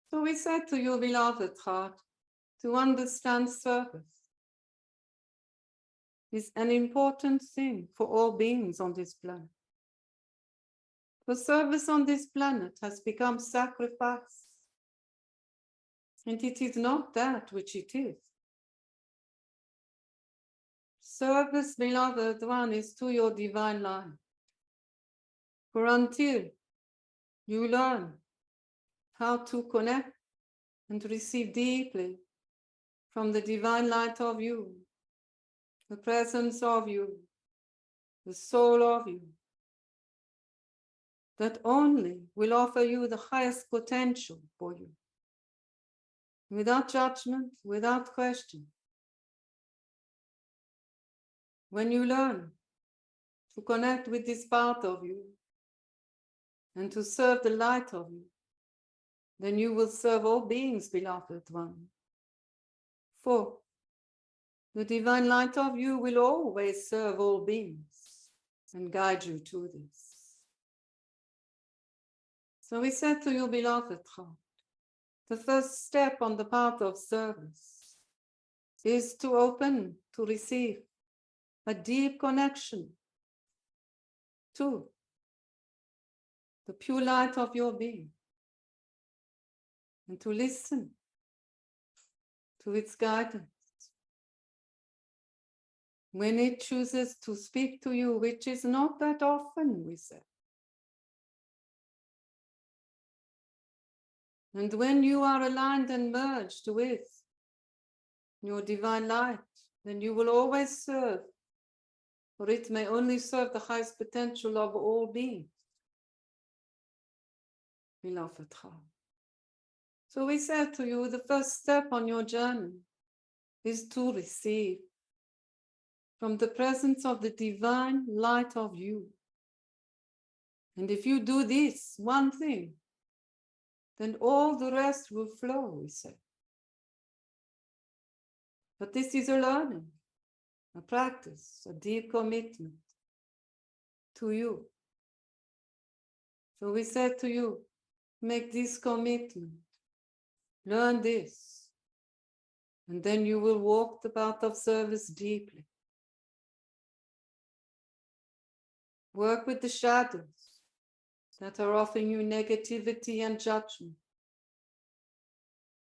So we said to you, beloved heart, to understand service is an important thing for all beings on this planet. For service on this planet has become sacrifice, and it is not that which it is. Service, beloved one, is to your divine life. For until you learn how to connect and receive deeply from the divine light of you, the presence of you, the soul of you, that only will offer you the highest potential for you, without judgment, without question. When you learn to connect with this part of you and to serve the light of you, then you will serve all beings, beloved one. For the divine light of you will always serve all beings and guide you to this. So we said to you, beloved heart, the first step on the path of service is to open, to receive a deep connection to the pure light of your being, and to listen to its guidance. When it chooses to speak to you, which is not that often, we say. And when you are aligned and merged with your divine light, then you will always serve, for it may only serve the highest potential of all beings. Beloved heart. So we said to you, the first step on your journey is to receive from the presence of the divine light of you. And if you do this one thing, then all the rest will flow, we say. But this is a learning, a practice, a deep commitment to you. So we said to you, make this commitment, learn this, and then you will walk the path of service deeply. Work with the shadows that are offering you negativity and judgment,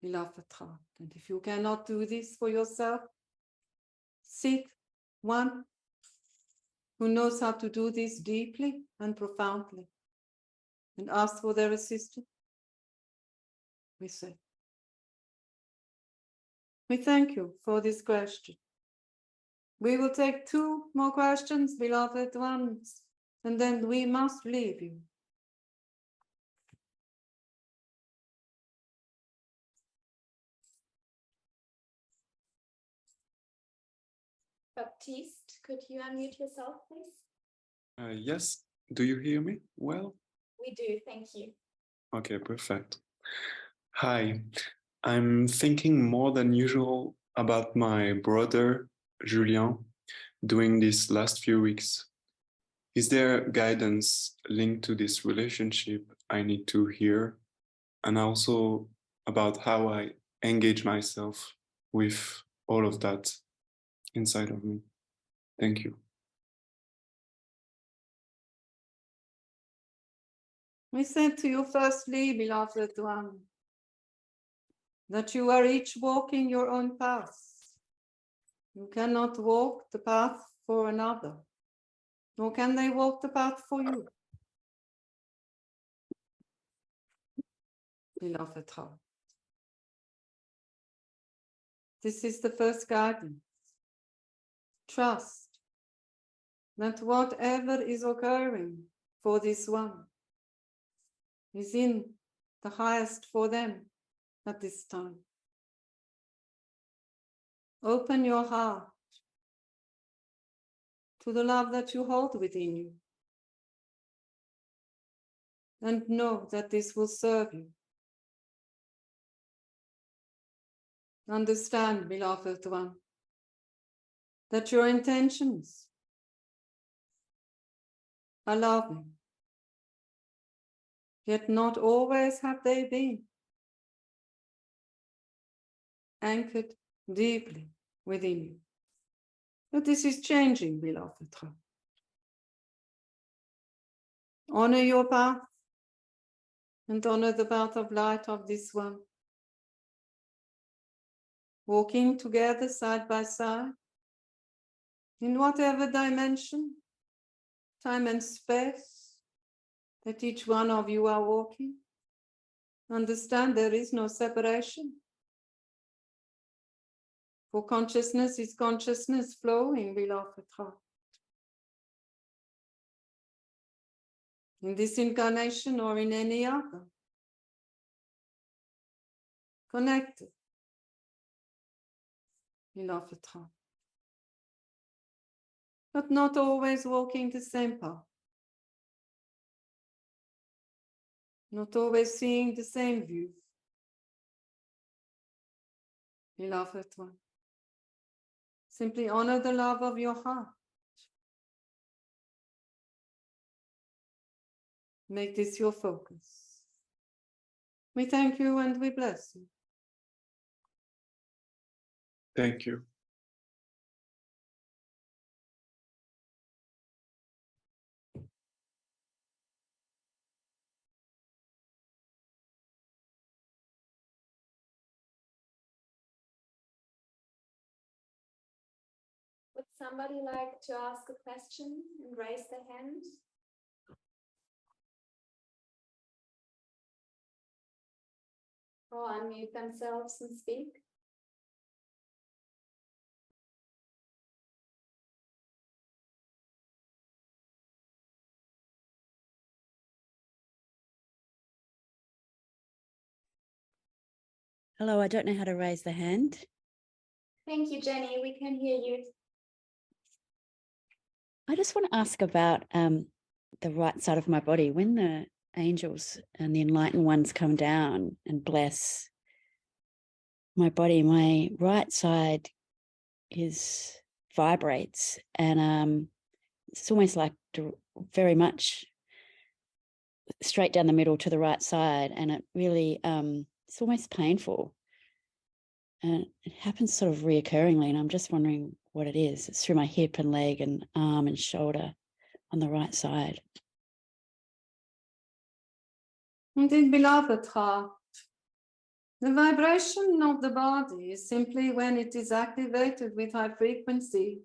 beloved heart. And if you cannot do this for yourself, seek one who knows how to do this deeply and profoundly, and ask for their assistance. We say. We thank you for this question. We will take 2 more questions, beloved ones, and then we must leave you. Baptiste, could you unmute yourself, please? Yes, do you hear me well? We do, thank you. Okay, perfect. Hi, I'm thinking more than usual about my brother, Julien, during these last few weeks. Is there guidance linked to this relationship I need to hear? And also about how I engage myself with all of that inside of me. Thank you. We said to you firstly, beloved one, that you are each walking your own path. You cannot walk the path for another, nor can they walk the path for you. Beloved heart. This is the first guidance. Trust that whatever is occurring for this one is in the highest for them at this time. Open your heart to the love that you hold within you, and know that this will serve you. Understand, beloved one, that your intentions are loving, yet not always have they been anchored deeply within you. But this is changing, beloved one. Honor your path and honor the path of light of this one. Walking together side by side in whatever dimension, time and space that each one of you are walking. Understand there is no separation. For consciousness is consciousness flowing, beloved heart. In this incarnation or in any other. Connected, beloved heart. But not always walking the same path. Not always seeing the same view. Beloved one. Simply honor the love of your heart. Make this your focus. We thank you and we bless you. Thank you. Would somebody like to ask a question and raise their hand? Or unmute themselves and speak? Hello, I don't know how to raise the hand. Thank you, Jenny. We can hear you. I just want to ask about the right side of my body. When the angels and the enlightened ones come down and bless my body, my right side vibrates, and it's almost like very much straight down the middle to the right side, and it really it's almost painful, and it happens sort of reoccurringly, and I'm just wondering what it is. It's through my hip and leg and arm and shoulder on the right side. Indeed, beloved heart, the vibration of the body is simply when it is activated with high frequency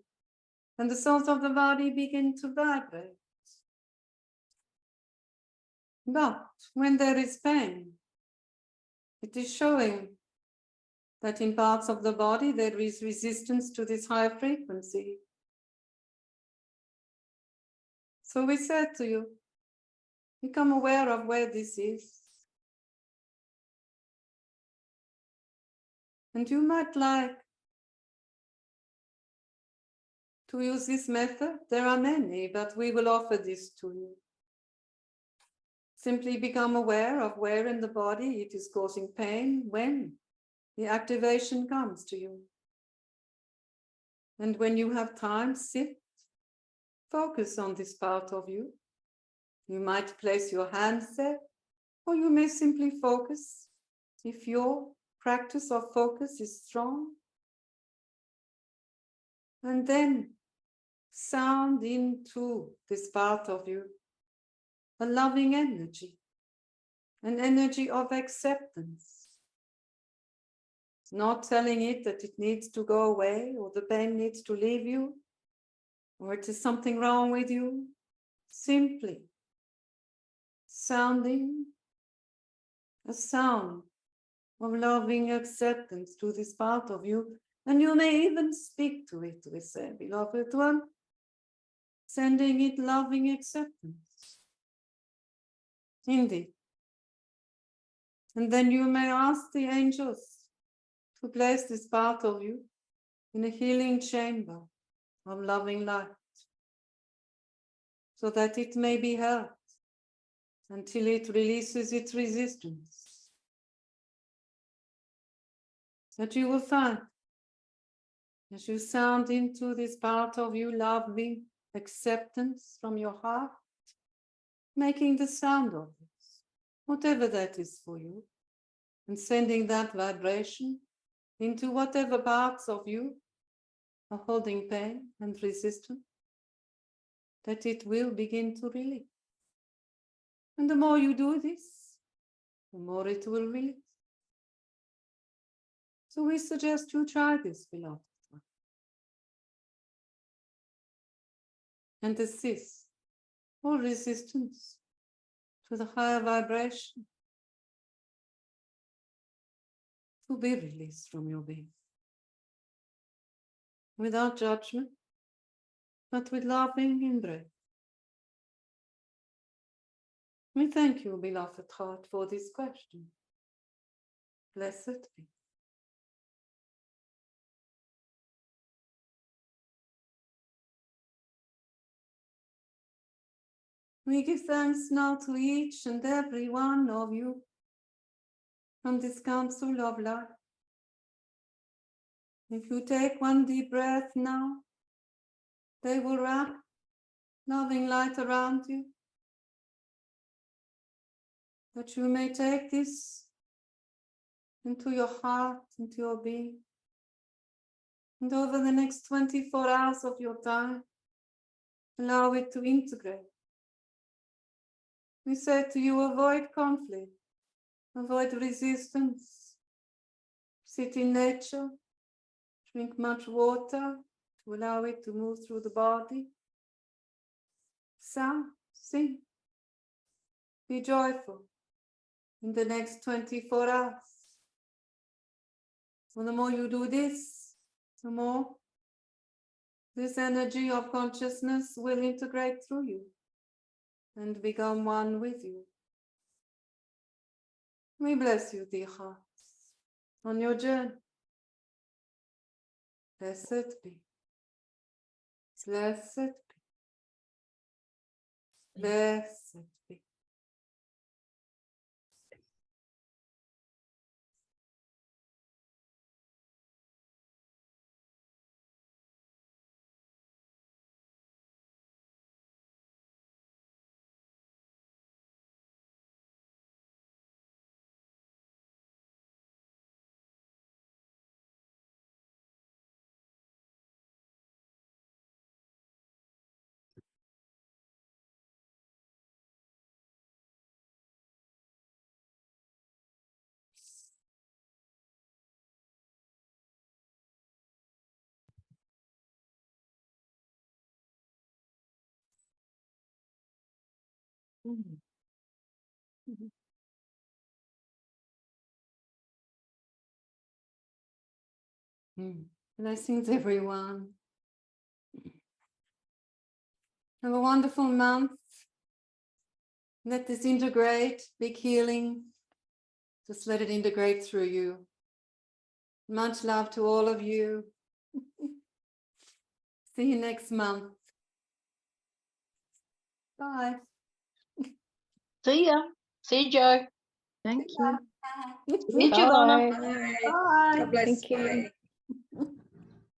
and the cells of the body begin to vibrate. But when there is pain, it is showing that in parts of the body there is resistance to this high frequency. So we said to you, become aware of where this is. And you might like to use this method. There are many, but we will offer this to you. Simply become aware of where in the body it is causing pain when the activation comes to you. And when you have time, sit, focus on this part of you. You might place your hands there, or you may simply focus if your practice of focus is strong. And then sound into this part of you a loving energy, an energy of acceptance. Not telling it that it needs to go away or the pain needs to leave you or it is something wrong with you. Simply sounding a sound of loving acceptance to this part of you. And you may even speak to it, we say, beloved one, sending it loving acceptance. Indeed. And then you may ask the angels to place this part of you in a healing chamber of loving light, so that it may be held until it releases its resistance. that you will find as you sound into this part of you, loving acceptance from your heart, making the sound of this, whatever that is for you, and sending that vibration into whatever parts of you are holding pain and resistance, that it will begin to release. And the more you do this, the more it will release. So we suggest you try this, beloved one, and assist all resistance to the higher vibration to be released from your being. Without judgment, but with loving embrace. We thank you, beloved heart, for this question. Blessed be. We give thanks now to each and every one of you from this council of life. If you take one deep breath now, they will wrap loving light around you, that you may take this into your heart, into your being. And over the next 24 hours of your time, allow it to integrate. We say to you, avoid conflict, avoid resistance, sit in nature, drink much water to allow it to move through the body. Sound, sing, be joyful in the next 24 hours. So the more you do this, the more this energy of consciousness will integrate through you and become one with you. We bless you, dear hearts, on your journey. Blessed be. Blessed be. Blessed be. Mm. Mhm. Blessings, everyone. Have a wonderful month. Let this integrate, big healing. Just let it integrate through you. Much love to all of you. See you next month. Bye. See ya. See you, Joe. Thank you. See you, Giovanna. Bye. Bye. Thank you.